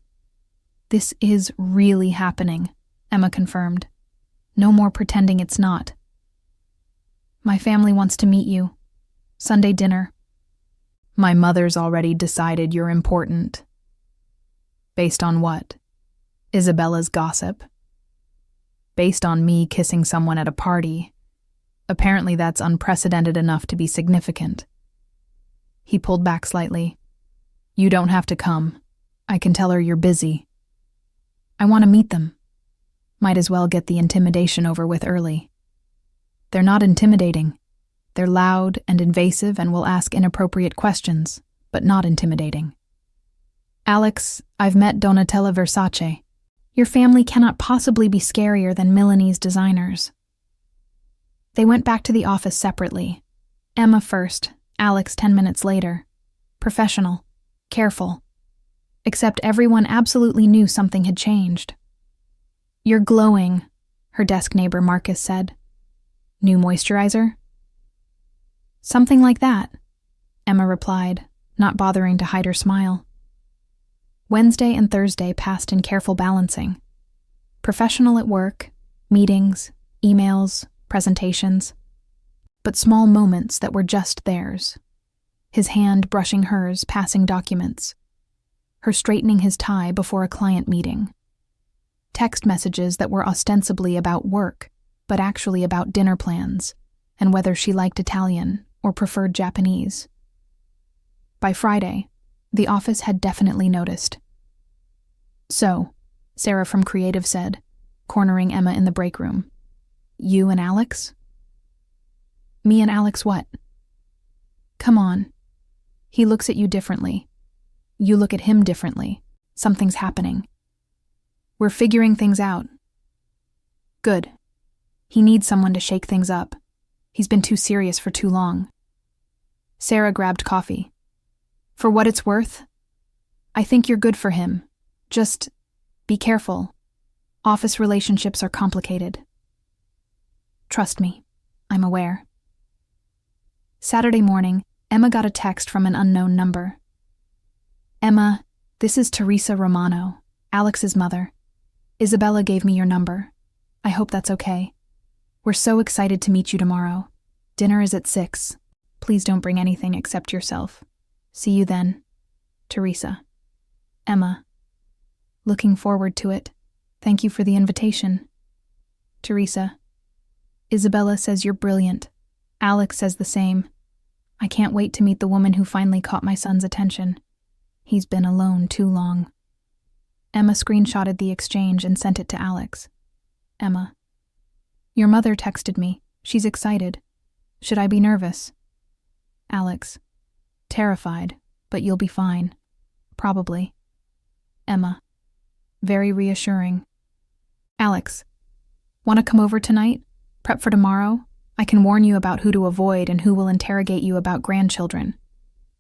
This is really happening, Emma confirmed. No more pretending it's not. My family wants to meet you. Sunday dinner. My mother's already decided you're important. Based on what? Isabella's gossip? Based on me kissing someone at a party. Apparently that's unprecedented enough to be significant. He pulled back slightly. You don't have to come. I can tell her you're busy. I want to meet them. Might as well get the intimidation over with early. They're not intimidating. They're loud and invasive and will ask inappropriate questions, but not intimidating. Alex, I've met Donatella Versace. Your family cannot possibly be scarier than Milanese designers. They went back to the office separately. Emma first, Alex 10 minutes later. Professional. Careful. Except everyone absolutely knew something had changed. You're glowing, her desk neighbor Marcus said. New moisturizer? Something like that, Emma replied, not bothering to hide her smile. Wednesday and Thursday passed in careful balancing. Professional at work, meetings, emails, presentations. But small moments that were just theirs. His hand brushing hers, passing documents. Her straightening his tie before a client meeting. Text messages that were ostensibly about work, but actually about dinner plans, and whether she liked Italian or preferred Japanese. By Friday, the office had definitely noticed. So, Sarah from Creative said, cornering Emma in the break room. You and Alex? Me and Alex what? Come on. He looks at you differently. You look at him differently. Something's happening. We're figuring things out. Good. He needs someone to shake things up. He's been too serious for too long. Sarah grabbed coffee. For what it's worth, I think you're good for him. Just be careful. Office relationships are complicated. Trust me, I'm aware. Saturday morning, Emma got a text from an unknown number. Emma, this is Teresa Romano, Alex's mother. Isabella gave me your number. I hope that's okay. We're so excited to meet you tomorrow. Dinner is at 6. Please don't bring anything except yourself. See you then. Teresa. Emma. Looking forward to it. Thank you for the invitation. Teresa. Isabella says you're brilliant. Alex says the same. I can't wait to meet the woman who finally caught my son's attention. He's been alone too long. Emma screenshotted the exchange and sent it to Alex. Emma. Your mother texted me. She's excited. Should I be nervous? Alex. Terrified, but you'll be fine. Probably. Emma. Very reassuring. Alex. Want to come over tonight? Prep for tomorrow? I can warn you about who to avoid and who will interrogate you about grandchildren.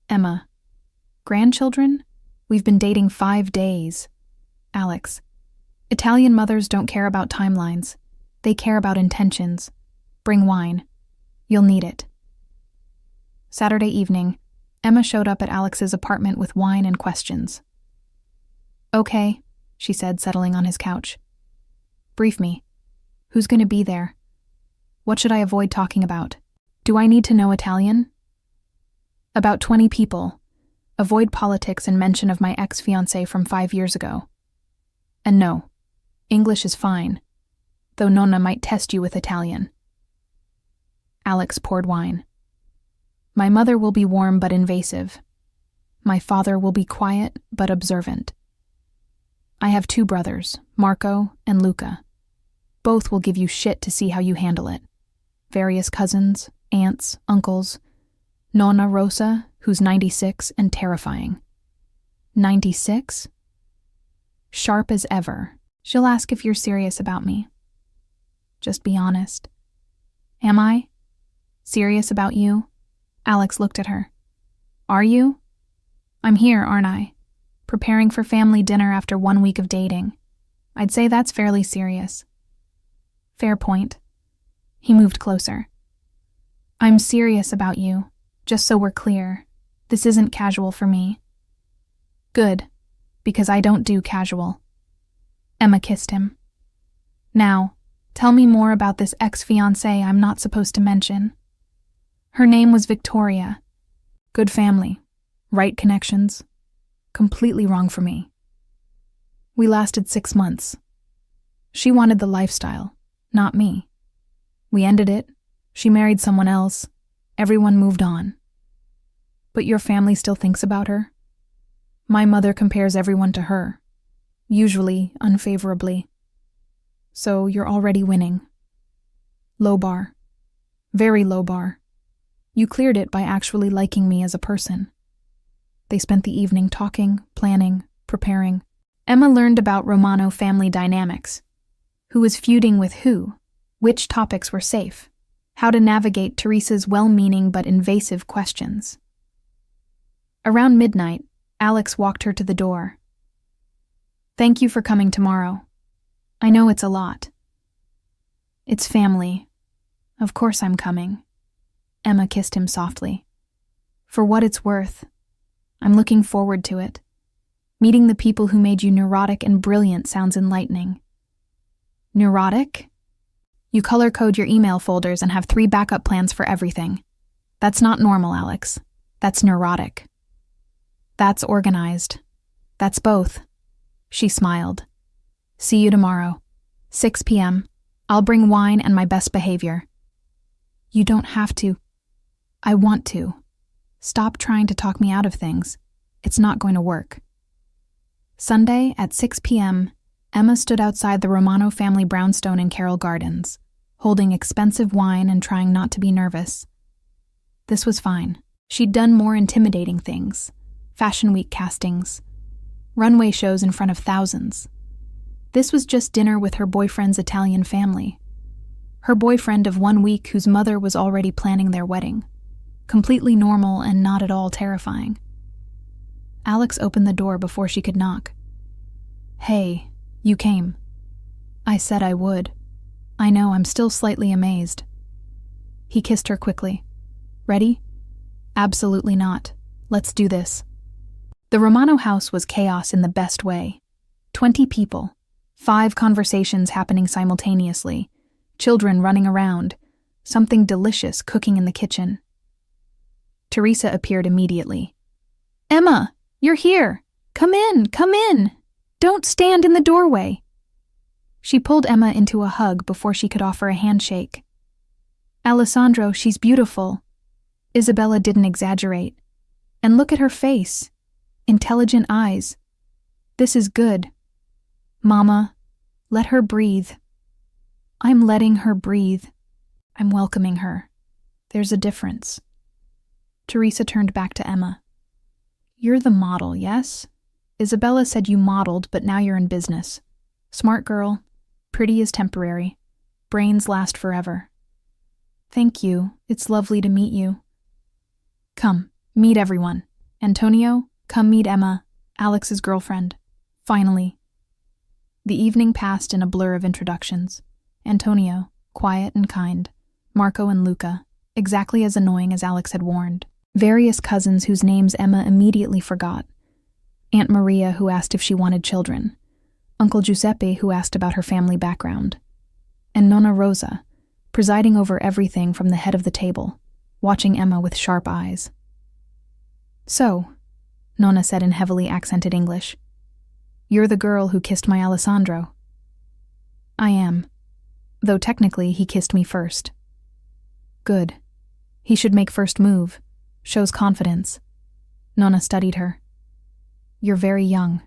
Emma. Grandchildren? We've been dating 5 days. Alex. Italian mothers don't care about timelines. They care about intentions. Bring wine. You'll need it. Saturday evening, Emma showed up at Alex's apartment with wine and questions. Okay, she said, settling on his couch. Brief me. Who's going to be there? What should I avoid talking about? Do I need to know Italian? About 20 people. Avoid politics and mention of my ex-fiancé from 5 years ago. And no, English is fine, though Nonna might test you with Italian. Alex poured wine. My mother will be warm but invasive. My father will be quiet but observant. I have 2 brothers, Marco and Luca. Both will give you shit to see how you handle it. Various cousins, aunts, uncles. Nonna Rosa, who's 96 and terrifying. 96? Sharp as ever. She'll ask if you're serious about me. Just be honest. Am I? Serious about you? Alex looked at her. Are you? I'm here, aren't I? Preparing for family dinner after 1 week of dating. I'd say that's fairly serious. Fair point. He moved closer. I'm serious about you, just so we're clear. This isn't casual for me. Good, because I don't do casual. Emma kissed him. Now, tell me more about this ex-fiancée I'm not supposed to mention. Her name was Victoria. Good family. Right connections. Completely wrong for me. We lasted 6 months. She wanted the lifestyle, not me. We ended it. She married someone else. Everyone moved on. But your family still thinks about her? My mother compares everyone to her, usually unfavorably. So you're already winning. Low bar. Very low bar. You cleared it by actually liking me as a person. They spent the evening talking, planning, preparing. Emma learned about Romano family dynamics. Who was feuding with who? Which topics were safe? How to navigate Teresa's well-meaning but invasive questions. Around midnight, Alex walked her to the door. Thank you for coming tomorrow. I know it's a lot. It's family. Of course I'm coming. Emma kissed him softly. For what it's worth, I'm looking forward to it. Meeting the people who made you neurotic and brilliant sounds enlightening. Neurotic? You color code your email folders and have 3 backup plans for everything. That's not normal, Alex. That's neurotic. That's organized. That's both. She smiled. See you tomorrow. 6 p.m. I'll bring wine and my best behavior. You don't have to. I want to. Stop trying to talk me out of things. It's not going to work. Sunday at 6 p.m., Emma stood outside the Romano family brownstone in Carroll Gardens, holding expensive wine and trying not to be nervous. This was fine. She'd done more intimidating things. Fashion Week castings, runway shows in front of thousands. This was just dinner with her boyfriend's Italian family. Her boyfriend of 1 week whose mother was already planning their wedding. Completely normal and not at all terrifying. Alex opened the door before she could knock. Hey, you came. I said I would. I know, I'm still slightly amazed. He kissed her quickly. Ready? Absolutely not. Let's do this. The Romano house was chaos in the best way. 20 people, 5 conversations happening simultaneously, children running around, something delicious cooking in the kitchen. Teresa appeared immediately. Emma, you're here. Come in, come in. Don't stand in the doorway. She pulled Emma into a hug before she could offer a handshake. Alessandro, she's beautiful. Isabella didn't exaggerate. And look at her face. Intelligent eyes. This is good. Mama, let her breathe. I'm letting her breathe. I'm welcoming her. There's a difference. Teresa turned back to Emma. You're the model, yes? Isabella said you modeled, but now you're in business. Smart girl. Pretty is temporary. Brains last forever. Thank you. It's lovely to meet you. Come, meet everyone. Antonio, come meet Emma, Alex's girlfriend. Finally. The evening passed in a blur of introductions. Antonio, quiet and kind. Marco and Luca, exactly as annoying as Alex had warned. Various cousins whose names Emma immediately forgot. Aunt Maria, who asked if she wanted children. Uncle Giuseppe, who asked about her family background. And Nonna Rosa, presiding over everything from the head of the table, watching Emma with sharp eyes. So, Nonna said in heavily accented English, you're the girl who kissed my Alessandro. I am, though technically he kissed me first. Good. He should make first move. Shows confidence. Nonna studied her. You're very young.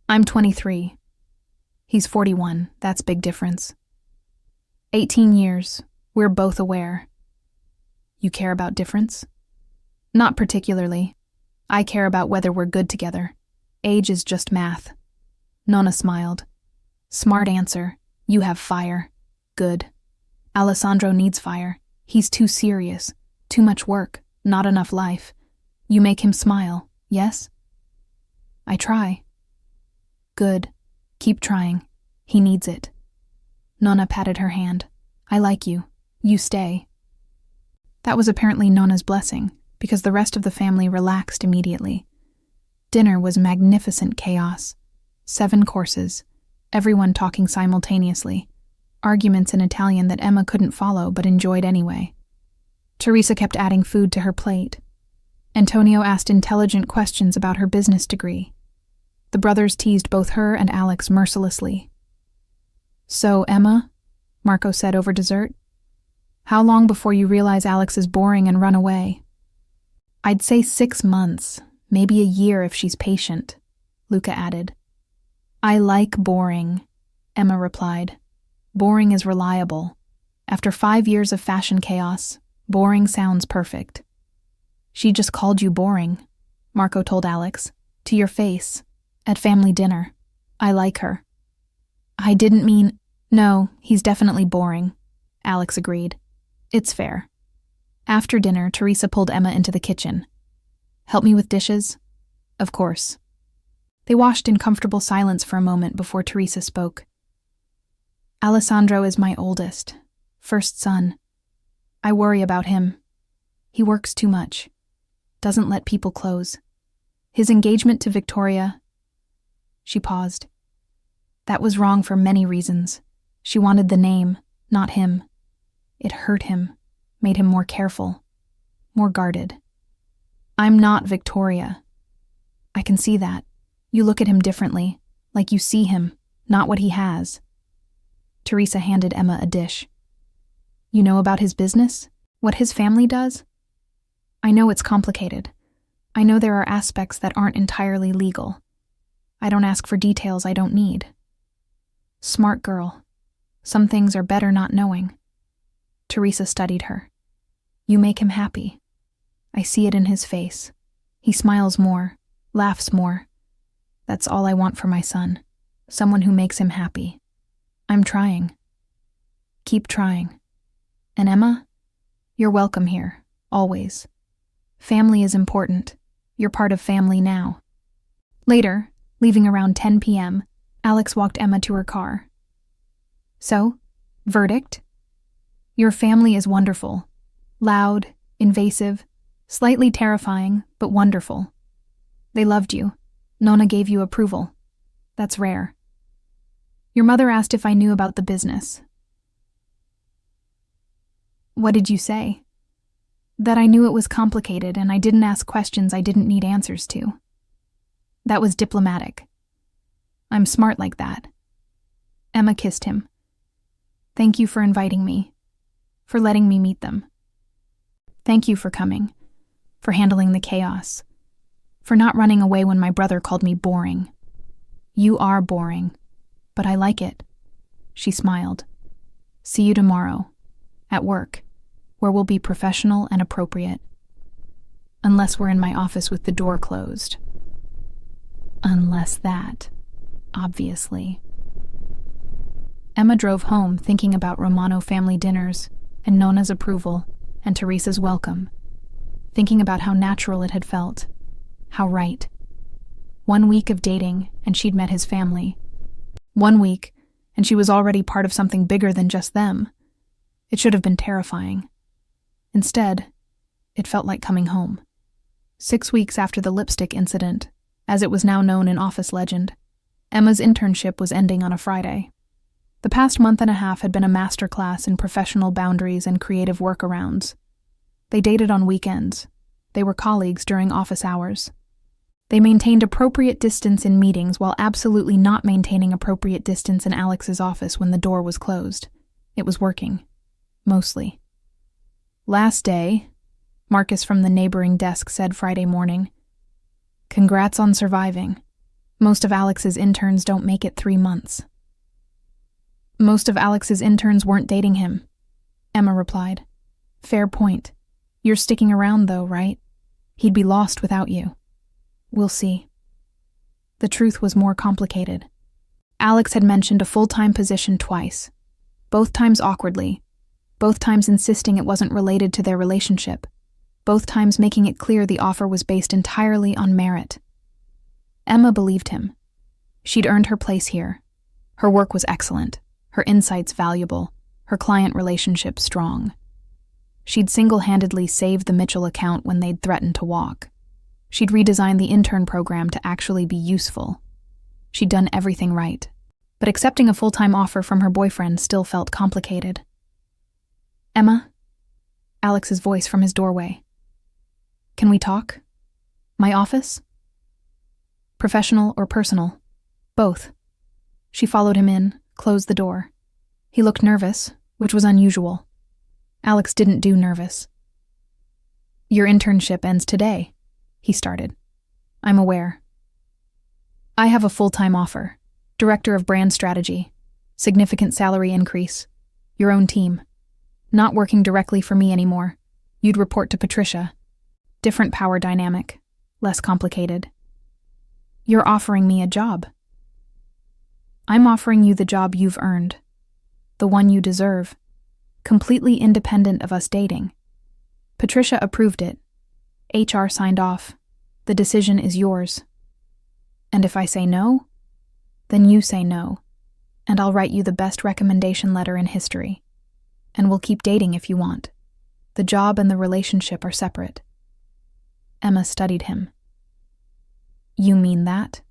I'm 23. He's 41, that's big difference. 18 years, we're both aware. You care about difference? Not particularly. I care about whether we're good together. Age is just math. Nonna smiled. Smart answer. You have fire. Good. Alessandro needs fire. He's too serious. Too much work. Not enough life. You make him smile, yes? I try. Good. Keep trying. He needs it. Nonna patted her hand. I like you. You stay. That was apparently Nonna's blessing, because the rest of the family relaxed immediately. Dinner was magnificent chaos. 7 courses, everyone talking simultaneously. Arguments in Italian that Emma couldn't follow but enjoyed anyway. Teresa kept adding food to her plate. Antonio asked intelligent questions about her business degree. The brothers teased both her and Alex mercilessly. So, Emma, Marco said over dessert, how long before you realize Alex is boring and run away? I'd say 6 months, maybe a year if she's patient, Luca added. I like boring, Emma replied. Boring is reliable. After 5 years of fashion chaos, boring sounds perfect. She just called you boring, Marco told Alex, to your face, at family dinner. I like her. I didn't mean... No, he's definitely boring, Alex agreed. It's fair. After dinner, Teresa pulled Emma into the kitchen. Help me with dishes? Of course. They washed in comfortable silence for a moment before Teresa spoke. Alessandro is my oldest, first son. I worry about him. He works too much. Doesn't let people close. His engagement to Victoria... She paused. That was wrong for many reasons. She wanted the name, not him. It hurt him, made him more careful, more guarded. I'm not Victoria. I can see that. You look at him differently, like you see him, not what he has. Teresa handed Emma a dish. You know about his business? What his family does? I know it's complicated. I know there are aspects that aren't entirely legal. I don't ask for details I don't need. Smart girl. Some things are better not knowing. Teresa studied her. You make him happy. I see it in his face. He smiles more, laughs more. That's all I want for my son. Someone who makes him happy. I'm trying. Keep trying. And Emma, you're welcome here, always. Family is important. You're part of family now. Later, leaving around 10 p.m., Alex walked Emma to her car. So, verdict? Your family is wonderful. Loud, invasive, slightly terrifying, but wonderful. They loved you. Nona gave you approval. That's rare. Your mother asked if I knew about the business. What did you say? That I knew it was complicated and I didn't ask questions I didn't need answers to. That was diplomatic. I'm smart like that. Emma kissed him. Thank you for inviting me, for letting me meet them. Thank you for coming, for handling the chaos, for not running away when my brother called me boring. You are boring, but I like it. She smiled. See you tomorrow, at work, where we'll be professional and appropriate. Unless we're in my office with the door closed. Unless that, obviously. Emma drove home thinking about Romano family dinners and Nona's approval and Teresa's welcome, thinking about how natural it had felt, how right. 1 week of dating and she'd met his family. 1 week and she was already part of something bigger than just them. It should have been terrifying. Instead, it felt like coming home. 6 weeks after the lipstick incident, as it was now known in office legend, Emma's internship was ending on a Friday. The past month and a half had been a masterclass in professional boundaries and creative workarounds. They dated on weekends. They were colleagues during office hours. They maintained appropriate distance in meetings while absolutely not maintaining appropriate distance in Alex's office when the door was closed. It was working. Mostly. Last day, Marcus from the neighboring desk said Friday morning, "Congrats on surviving. Most of Alex's interns don't make it 3 months." Most of Alex's interns weren't dating him, Emma replied. Fair point. You're sticking around though, right? He'd be lost without you. We'll see. The truth was more complicated. Alex had mentioned a full-time position twice, both times awkwardly, both times insisting it wasn't related to their relationship, both times making it clear the offer was based entirely on merit. Emma believed him. She'd earned her place here. Her work was excellent, her insights valuable, her client relationship strong. She'd single-handedly saved the Mitchell account when they'd threatened to walk. She'd redesigned the intern program to actually be useful. She'd done everything right. But accepting a full-time offer from her boyfriend still felt complicated. Emma? Alex's voice from his doorway. Can we talk? My office? Professional or personal? Both. She followed him in, closed the door. He looked nervous, which was unusual. Alex didn't do nervous. Your internship ends today, he started. I'm aware. I have a full-time offer. Director of Brand Strategy. Significant salary increase. Your own team. Not working directly for me anymore. You'd report to Patricia. Different power dynamic. Less complicated. You're offering me a job. I'm offering you the job you've earned. The one you deserve. Completely independent of us dating. Patricia approved it. HR signed off. The decision is yours. And if I say no, then you say no, and I'll write you the best recommendation letter in history. And we'll keep dating if you want. The job and the relationship are separate. Emma studied him. You mean that?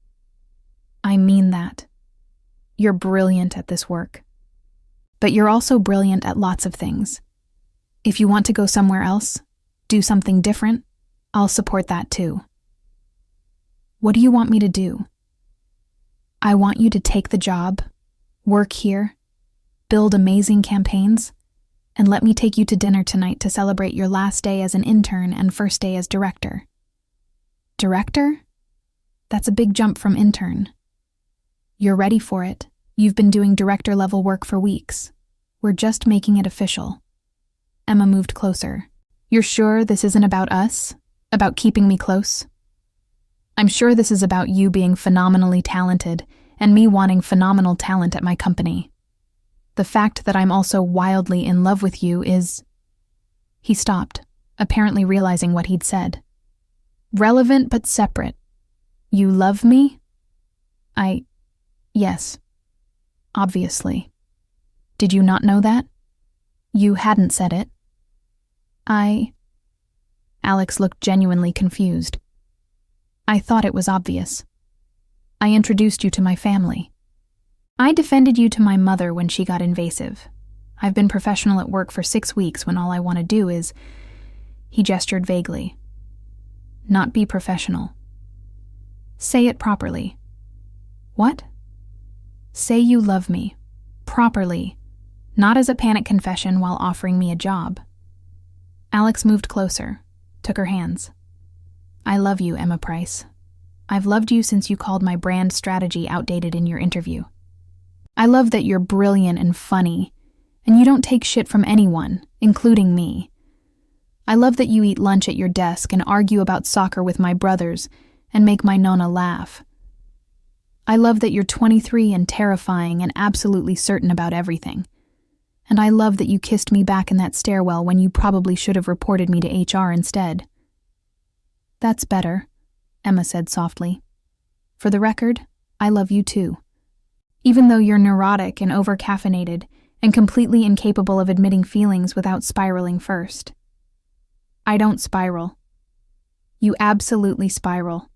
I mean that. You're brilliant at this work. But you're also brilliant at lots of things. If you want to go somewhere else, do something different, I'll support that too. What do you want me to do? I want you to take the job, work here, build amazing campaigns, and let me take you to dinner tonight to celebrate your last day as an intern and first day as director. Director? That's a big jump from intern. You're ready for it. You've been doing director-level work for weeks. We're just making it official. Emma moved closer. You're sure this isn't about us? About keeping me close? I'm sure this is about you being phenomenally talented and me wanting phenomenal talent at my company. The fact that I'm also wildly in love with you is... He stopped, apparently realizing what he'd said. Relevant but separate. You love me? Yes, obviously. Did you not know that? You hadn't said it. Alex looked genuinely confused. I thought it was obvious. I introduced you to my family. I defended you to my mother when she got invasive. I've been professional at work for 6 weeks when all I want to do is, he gestured vaguely, not be professional. Say it properly. What? Say you love me, properly, not as a panic confession while offering me a job. Alex moved closer, took her hands. I love you, Emma Price. I've loved you since you called my brand strategy outdated in your interview. I love that you're brilliant and funny, and you don't take shit from anyone, including me. I love that you eat lunch at your desk and argue about soccer with my brothers and make my nonna laugh. I love that you're 23 and terrifying and absolutely certain about everything. And I love that you kissed me back in that stairwell when you probably should have reported me to HR instead. That's better, Emma said softly. For the record, I love you too. Even though you're neurotic and over-caffeinated and completely incapable of admitting feelings without spiraling first. I don't spiral. You absolutely spiral.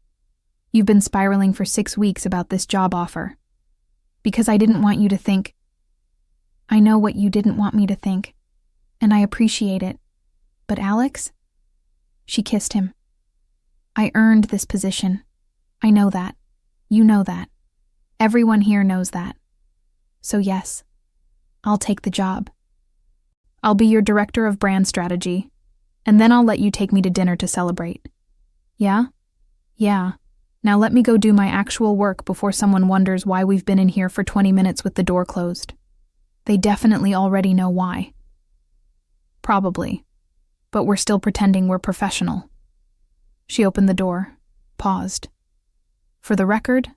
You've been spiraling for 6 weeks about this job offer. Because I didn't want you to think. I know what you didn't want me to think, and I appreciate it. But Alex? She kissed him. I earned this position. I know that. You know that. Everyone here knows that. So yes, I'll take the job. I'll be your director of brand strategy, and then I'll let you take me to dinner to celebrate. Yeah? Yeah. Now let me go do my actual work before someone wonders why we've been in here for 20 minutes with the door closed. They definitely already know why. Probably. But we're still pretending we're professional. She opened the door, paused. For the record,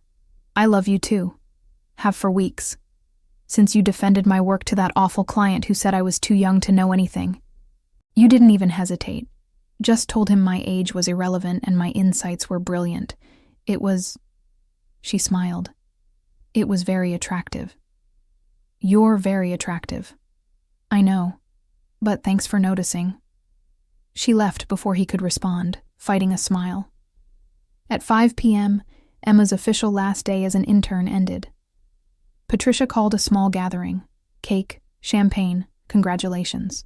I love you too. Have for weeks. Since you defended my work to that awful client who said I was too young to know anything. You didn't even hesitate. Just told him my age was irrelevant and my insights were brilliant. It was... She smiled. It was very attractive. You're very attractive. I know, but thanks for noticing. She left before he could respond, fighting a smile. At 5 p.m., Emma's official last day as an intern ended. Patricia called a small gathering. Cake, champagne, congratulations.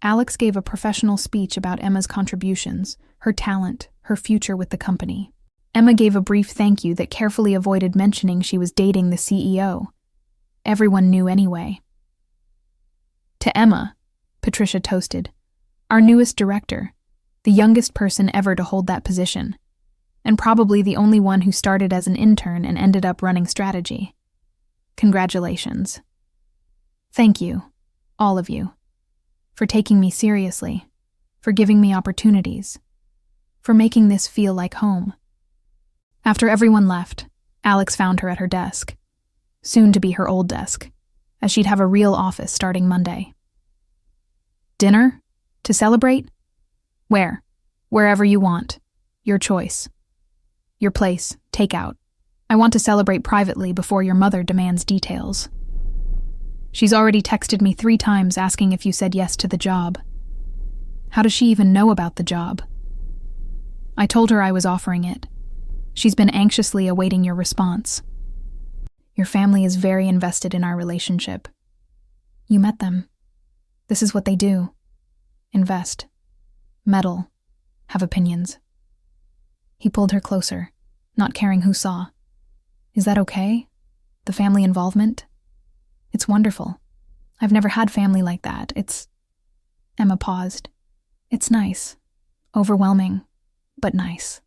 Alex gave a professional speech about Emma's contributions, her talent, her future with the company. Emma gave a brief thank you that carefully avoided mentioning she was dating the CEO. Everyone knew anyway. To Emma, Patricia toasted, our newest director, the youngest person ever to hold that position, and probably the only one who started as an intern and ended up running strategy. Congratulations. Thank you, all of you, for taking me seriously, for giving me opportunities, for making this feel like home. After everyone left, Alex found her at her desk, soon to be her old desk, as she'd have a real office starting Monday. Dinner? To celebrate? Where? Wherever you want. Your choice. Your place, takeout. I want to celebrate privately before your mother demands details. She's already texted me 3 times asking if you said yes to the job. How does she even know about the job? I told her I was offering it. She's been anxiously awaiting your response. Your family is very invested in our relationship. You met them. This is what they do. Invest. Meddle. Have opinions. He pulled her closer, not caring who saw. Is that okay? The family involvement? It's wonderful. I've never had family like that. Emma paused. It's nice. Overwhelming, but nice.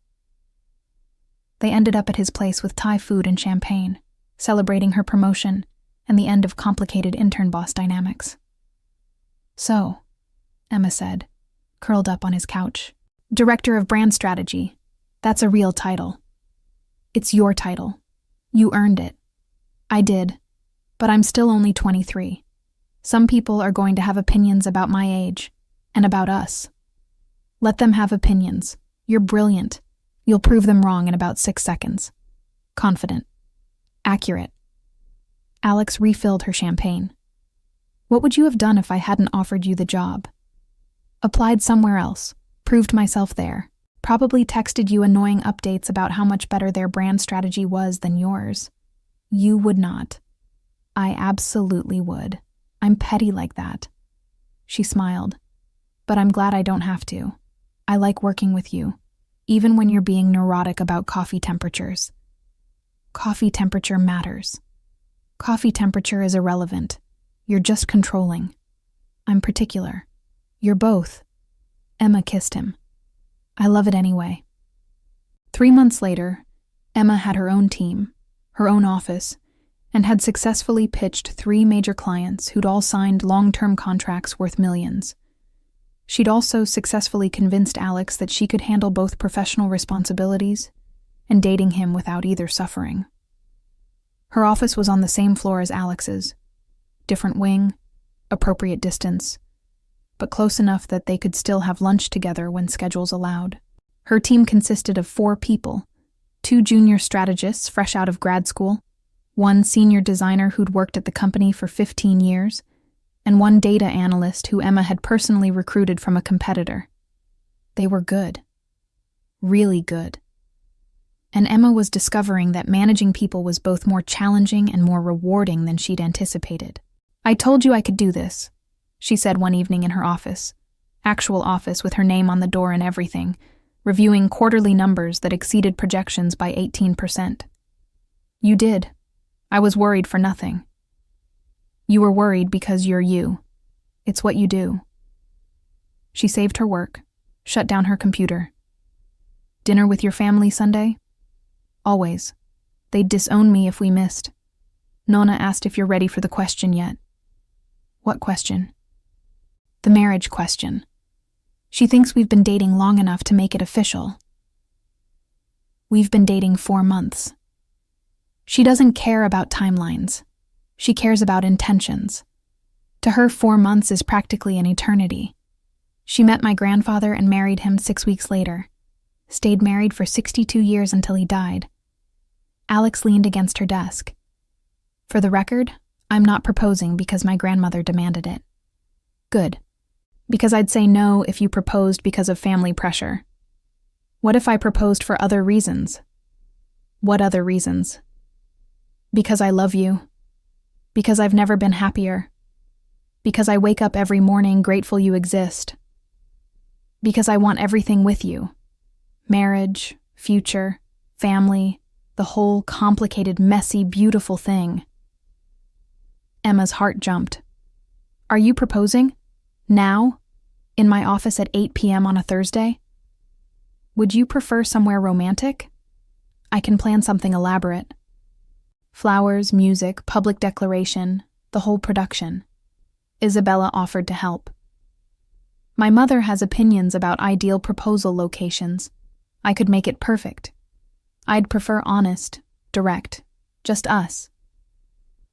They ended up at his place with Thai food and champagne, celebrating her promotion and the end of complicated intern boss dynamics. So, Emma said, curled up on his couch, Director of Brand Strategy. That's a real title. It's your title. You earned it. I did, but I'm still only 23. Some people are going to have opinions about my age, and about us. Let them have opinions. You're brilliant. You'll prove them wrong in about 6 seconds. Confident. Accurate. Alex refilled her champagne. What would you have done if I hadn't offered you the job? Applied somewhere else, proved myself there, probably texted you annoying updates about how much better their brand strategy was than yours. You would not. I absolutely would. I'm petty like that. She smiled. But I'm glad I don't have to. I like working with you, even when you're being neurotic about coffee temperatures. Coffee temperature matters. Coffee temperature is irrelevant. You're just controlling. I'm particular. You're both. Emma kissed him. I love it anyway. 3 months later, Emma had her own team, her own office, and had successfully pitched 3 major clients who'd all signed long-term contracts worth millions. She'd also successfully convinced Alex that she could handle both professional responsibilities and dating him without either suffering. Her office was on the same floor as Alex's. Different wing, appropriate distance, but close enough that they could still have lunch together when schedules allowed. Her team consisted of 4 people, 2 junior strategists fresh out of grad school, 1 senior designer who'd worked at the company for 15 years, and 1 data analyst who Emma had personally recruited from a competitor. They were good. Really good. And Emma was discovering that managing people was both more challenging and more rewarding than she'd anticipated. I told you I could do this, she said one evening in her office, actual office with her name on the door and everything, reviewing quarterly numbers that exceeded projections by 18%. You did. I was worried for nothing. You were worried because you're you. It's what you do. She saved her work, shut down her computer. Dinner with your family Sunday? Always. They'd disown me if we missed. Nona asked if you're ready for the question yet. What question? The marriage question. She thinks we've been dating long enough to make it official. We've been dating 4 months. She doesn't care about timelines. She cares about intentions. To her, 4 months is practically an eternity. She met my grandfather and married him 6 weeks later. Stayed married for 62 years until he died. Alex leaned against her desk. For the record, I'm not proposing because my grandmother demanded it. Good. Because I'd say no if you proposed because of family pressure. What if I proposed for other reasons? What other reasons? Because I love you. Because I've never been happier. Because I wake up every morning grateful you exist. Because I want everything with you. Marriage, future, family, the whole complicated, messy, beautiful thing. Emma's heart jumped. Are you proposing? Now? In my office at 8 p.m. on a Thursday? Would you prefer somewhere romantic? I can plan something elaborate. Flowers, music, public declaration, the whole production. Isabella offered to help. My mother has opinions about ideal proposal locations. I could make it perfect. I'd prefer honest, direct, just us.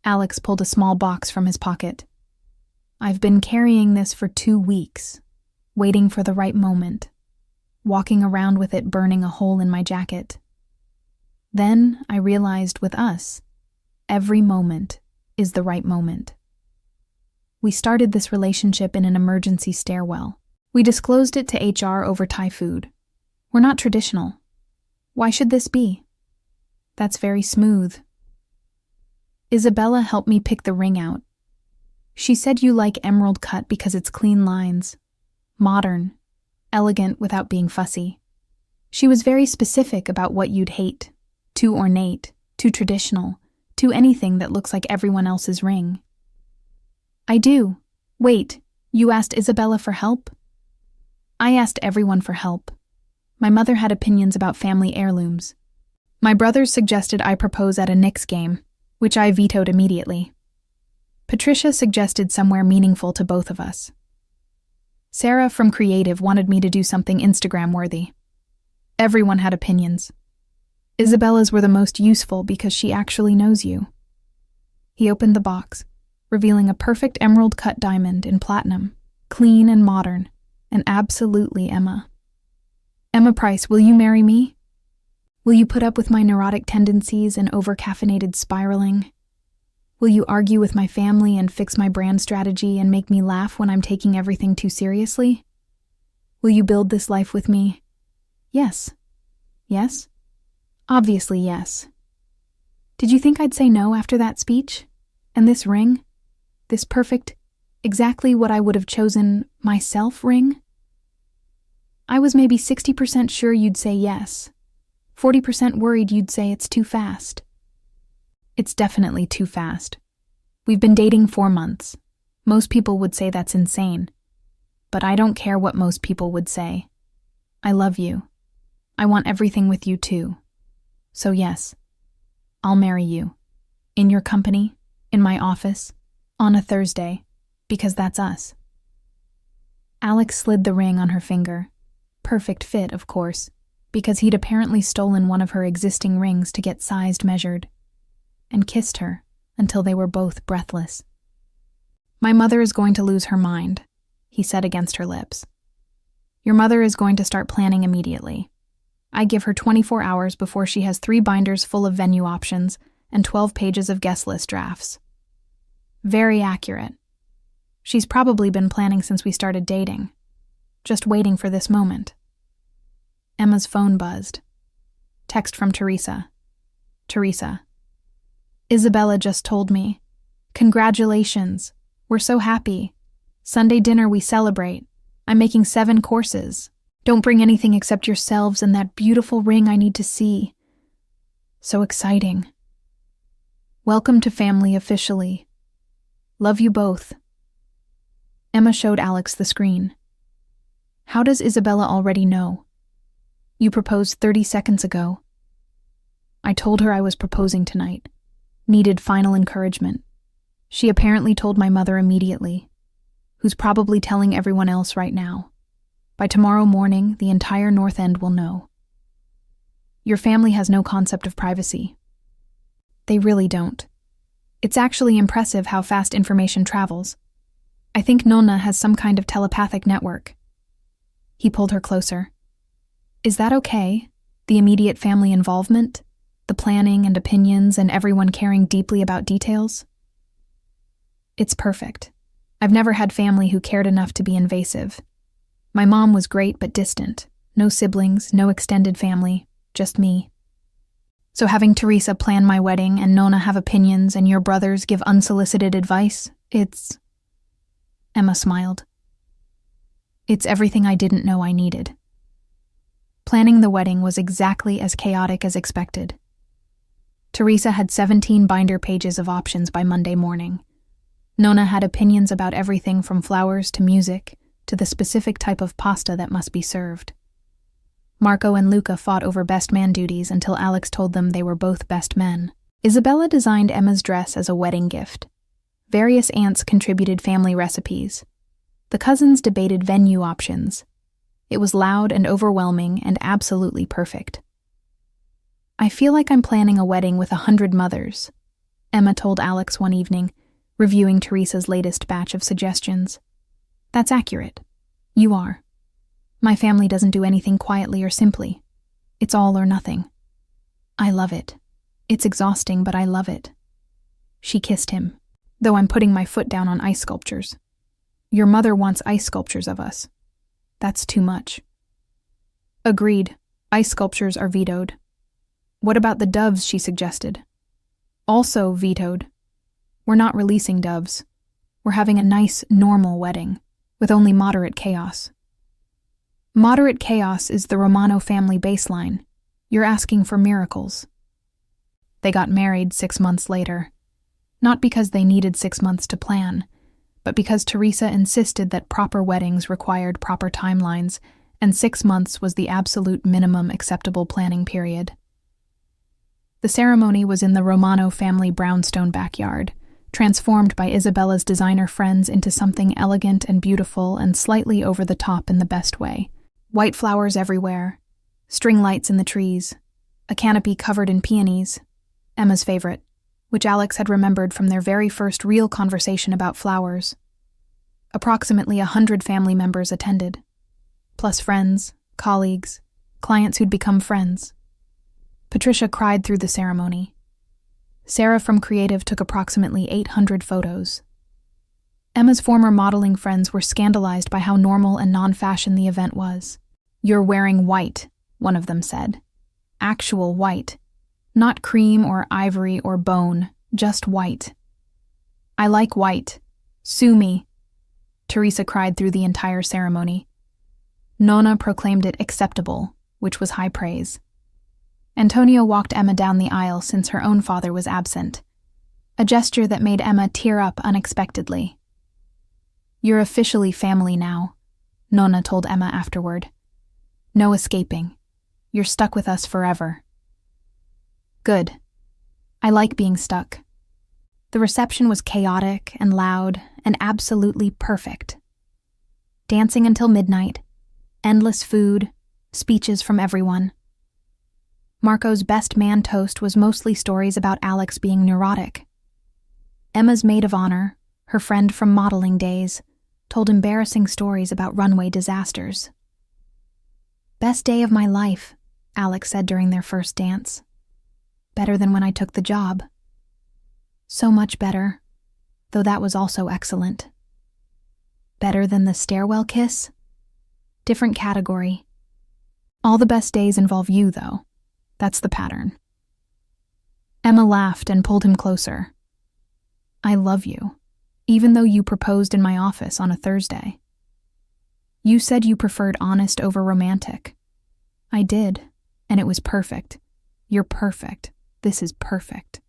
Alex pulled a small box from his pocket. I've been carrying this for 2 weeks, waiting for the right moment, walking around with it burning a hole in my jacket. Then I realized with us, every moment is the right moment. We started this relationship in an emergency stairwell. We disclosed it to HR over Thai food. We're not traditional. Why should this be? That's very smooth. Isabella helped me pick the ring out. She said you like emerald cut because it's clean lines, modern, elegant without being fussy. She was very specific about what you'd hate, too ornate, too traditional, too anything that looks like everyone else's ring. I do. Wait, you asked Isabella for help? I asked everyone for help. My mother had opinions about family heirlooms. My brothers suggested I propose at a Knicks game, which I vetoed immediately. Patricia suggested somewhere meaningful to both of us. Sarah from Creative wanted me to do something Instagram-worthy. Everyone had opinions. Isabella's were the most useful because she actually knows you. He opened the box, revealing a perfect emerald-cut diamond in platinum, clean and modern, and absolutely Emma. Emma Price, will you marry me? Will you put up with my neurotic tendencies and over-caffeinated spiraling? Will you argue with my family and fix my brand strategy and make me laugh when I'm taking everything too seriously? Will you build this life with me? Yes. Yes? Obviously yes. Did you think I'd say no after that speech? And this ring? This perfect, exactly what I would have chosen myself ring? I was maybe 60% sure you'd say yes. 40% worried you'd say it's too fast. It's definitely too fast. We've been dating 4 months. Most people would say that's insane. But I don't care what most people would say. I love you. I want everything with you too. So yes, I'll marry you. In your company, in my office, on a Thursday, because that's us. Alex slid the ring on her finger. Perfect fit, of course, because he'd apparently stolen one of her existing rings to get sized measured, and kissed her until they were both breathless. My mother is going to lose her mind, he said against her lips. Your mother is going to start planning immediately. I give her 24 hours before she has 3 binders full of venue options and 12 pages of guest list drafts. Very accurate. She's probably been planning since we started dating, just waiting for this moment. Emma's phone buzzed. Text from Teresa. Teresa. Isabella just told me. Congratulations. We're so happy. Sunday dinner we celebrate. I'm making 7 courses. Don't bring anything except yourselves and that beautiful ring I need to see. So exciting. Welcome to family officially. Love you both. Emma showed Alex the screen. How does Isabella already know? You proposed 30 seconds ago. I told her I was proposing tonight. Needed final encouragement. She apparently told my mother immediately, who's probably telling everyone else right now. By tomorrow morning, the entire North End will know. Your family has no concept of privacy. They really don't. It's actually impressive how fast information travels. I think Nonna has some kind of telepathic network. He pulled her closer. Is that okay? The immediate family involvement? The planning and opinions and everyone caring deeply about details? It's perfect. I've never had family who cared enough to be invasive. My mom was great but distant. No siblings, no extended family, just me. So having Teresa plan my wedding and Nonna have opinions and your brothers give unsolicited advice, it's... Emma smiled. It's everything I didn't know I needed. Planning the wedding was exactly as chaotic as expected. Teresa had 17 binder pages of options by Monday morning. Nonna had opinions about everything from flowers to music to the specific type of pasta that must be served. Marco and Luca fought over best man duties until Alex told them they were both best men. Isabella designed Emma's dress as a wedding gift. Various aunts contributed family recipes. The cousins debated venue options. It was loud and overwhelming and absolutely perfect. I feel like I'm planning a wedding with 100 mothers, Emma told Alex one evening, reviewing Teresa's latest batch of suggestions. That's accurate. You are. My family doesn't do anything quietly or simply. It's all or nothing. I love it. It's exhausting, but I love it. She kissed him, though I'm putting my foot down on ice sculptures. Your mother wants ice sculptures of us. That's too much. Agreed. Ice sculptures are vetoed. What about the doves she suggested? Also vetoed. We're not releasing doves. We're having a nice, normal wedding, with only moderate chaos. Moderate chaos is the Romano family baseline. You're asking for miracles. They got married 6 months later. Not because they needed 6 months to plan, but because Teresa insisted that proper weddings required proper timelines, and 6 months was the absolute minimum acceptable planning period. The ceremony was in the Romano family brownstone backyard, transformed by Isabella's designer friends into something elegant and beautiful and slightly over the top in the best way. White flowers everywhere, string lights in the trees, a canopy covered in peonies, Emma's favorite, which Alex had remembered from their very first real conversation about flowers. Approximately 100 family members attended, plus friends, colleagues, clients who'd become friends. Patricia cried through the ceremony. Sarah from Creative took approximately 800 photos. Emma's former modeling friends were scandalized by how normal and non-fashion the event was. "You're wearing white," one of them said. "Actual white. Not cream or ivory or bone, just white." "I like white. Sue me," Teresa cried through the entire ceremony. Nona proclaimed it acceptable, which was high praise. Antonio walked Emma down the aisle since her own father was absent, a gesture that made Emma tear up unexpectedly. "You're officially family now," Nona told Emma afterward. "No escaping. You're stuck with us forever." "Good. I like being stuck." The reception was chaotic and loud and absolutely perfect. Dancing until midnight, endless food, speeches from everyone. Marco's best man toast was mostly stories about Alex being neurotic. Emma's maid of honor, her friend from modeling days, told embarrassing stories about runway disasters. "Best day of my life," Alex said during their first dance. "Better than when I took the job." "So much better, though that was also excellent." "Better than the stairwell kiss?" "Different category. All the best days involve you, though. That's the pattern." Emma laughed and pulled him closer. "I love you, even though you proposed in my office on a Thursday. You said you preferred honest over romantic. I did, and it was perfect. You're perfect. This is perfect."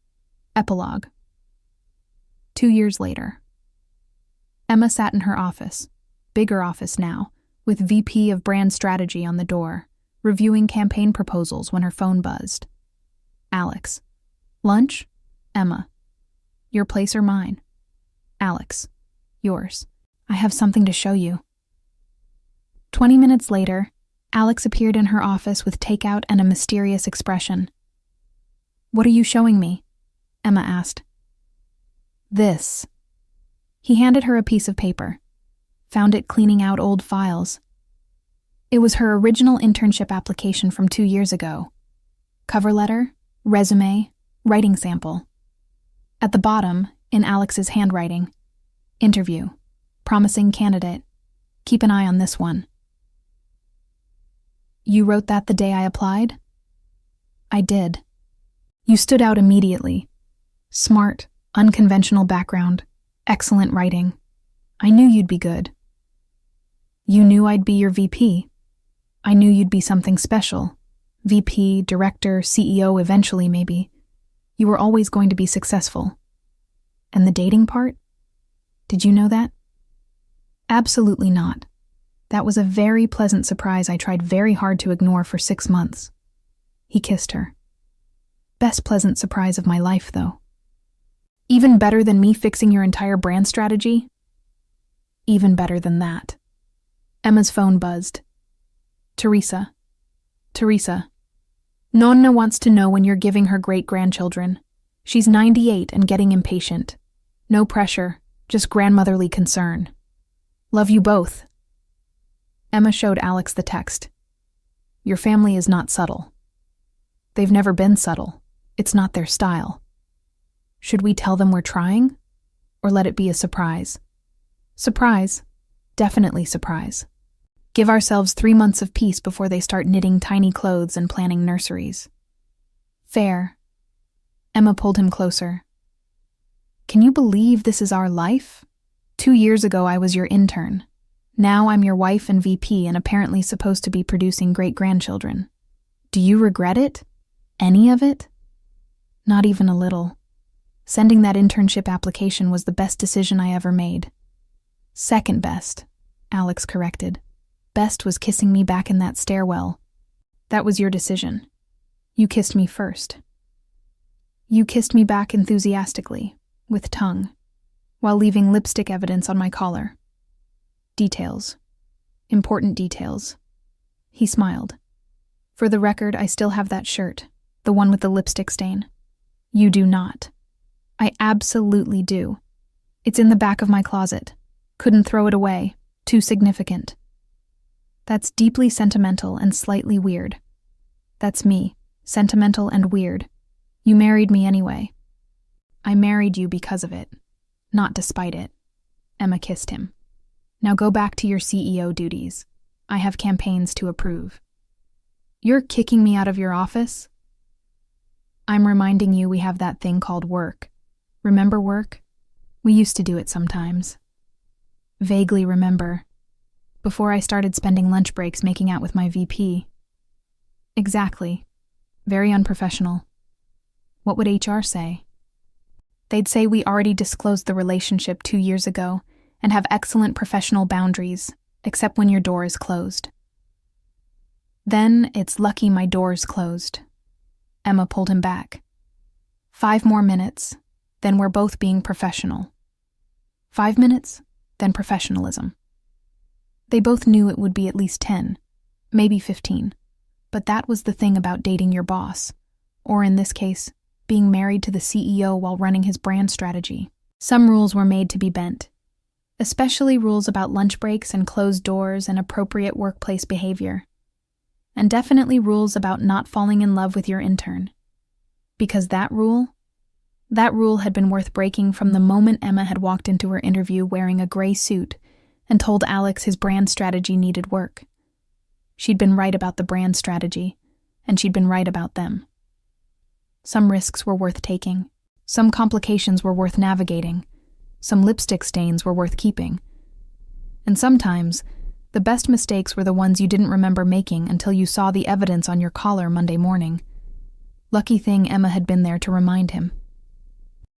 Epilogue. 2 years later. Emma sat in her office, bigger office now, with VP of Brand Strategy on the door, reviewing campaign proposals when her phone buzzed. "Alex. Lunch?" Emma. "Your place or mine?" "Alex. Yours. I have something to show you." 20 minutes later, Alex appeared in her office with takeout and a mysterious expression. "What are you showing me?" Emma asked. "This." He handed her a piece of paper, found it cleaning out old files. It was her original internship application from 2 years ago. Cover letter, resume, writing sample. At the bottom, in Alex's handwriting, "Interview. Promising candidate. Keep an eye on this one." "You wrote that the day I applied?" "I did." "You stood out immediately. Smart, unconventional background, excellent writing. I knew you'd be good." "You knew I'd be your VP. I knew you'd be something special. VP, director, CEO eventually maybe. You were always going to be successful." "And the dating part? Did you know that?" "Absolutely not. That was a very pleasant surprise I tried very hard to ignore for 6 months." He kissed her. "Best pleasant surprise of my life, though." "Even better than me fixing your entire brand strategy?" "Even better than that." Emma's phone buzzed. "Teresa. Teresa. Nonna wants to know when you're giving her great-grandchildren. She's 98 and getting impatient. No pressure, just grandmotherly concern. Love you both." Emma showed Alex the text. "Your family is not subtle." "They've never been subtle. It's not their style." "Should we tell them we're trying? Or let it be a surprise?" "Surprise. Definitely surprise. Give ourselves 3 months of peace before they start knitting tiny clothes and planning nurseries." "Fair." Emma pulled him closer. "Can you believe this is our life? 2 years ago I was your intern. Now I'm your wife and VP and apparently supposed to be producing great-grandchildren. Do you regret it? Any of it?" "Not even a little. Sending that internship application was the best decision I ever made." "Second best," Alex corrected. "Best was kissing me back in that stairwell. That was your decision. You kissed me first." "You kissed me back enthusiastically, with tongue, while leaving lipstick evidence on my collar. Details. Important details." He smiled. "For the record, I still have that shirt, the one with the lipstick stain." "You do not." "I absolutely do. It's in the back of my closet. Couldn't throw it away. Too significant." "That's deeply sentimental and slightly weird." "That's me, Sentimental and weird. You married me anyway. I married you because of it, not despite it. Emma kissed him. Now go back to your CEO duties. I have campaigns to approve. You're kicking me out of your office? I'm reminding you we have that thing called work. Remember work? We used to do it sometimes. Vaguely remember. Before I started spending lunch breaks making out with my VP. Exactly. Very unprofessional. What would HR say? They'd say we already disclosed the relationship 2 years ago and have excellent professional boundaries, except when your door is closed. Then it's lucky my door's closed. Emma pulled him back. 5 more minutes, then we're both being professional. 5 minutes, then professionalism. They both knew it would be at least 10, maybe 15, but that was the thing about dating your boss, or in this case, being married to the CEO while running his brand strategy. Some rules were made to be bent, especially rules about lunch breaks and closed doors and appropriate workplace behavior. And definitely rules about not falling in love with your intern. Because that rule had been worth breaking from the moment Emma had walked into her interview wearing a gray suit and told Alex his brand strategy needed work. She'd been right about the brand strategy, and she'd been right about them. Some risks were worth taking, some complications were worth navigating, some lipstick stains were worth keeping. And sometimes, the best mistakes were the ones you didn't remember making until you saw the evidence on your collar Monday morning. Lucky thing Emma had been there to remind him.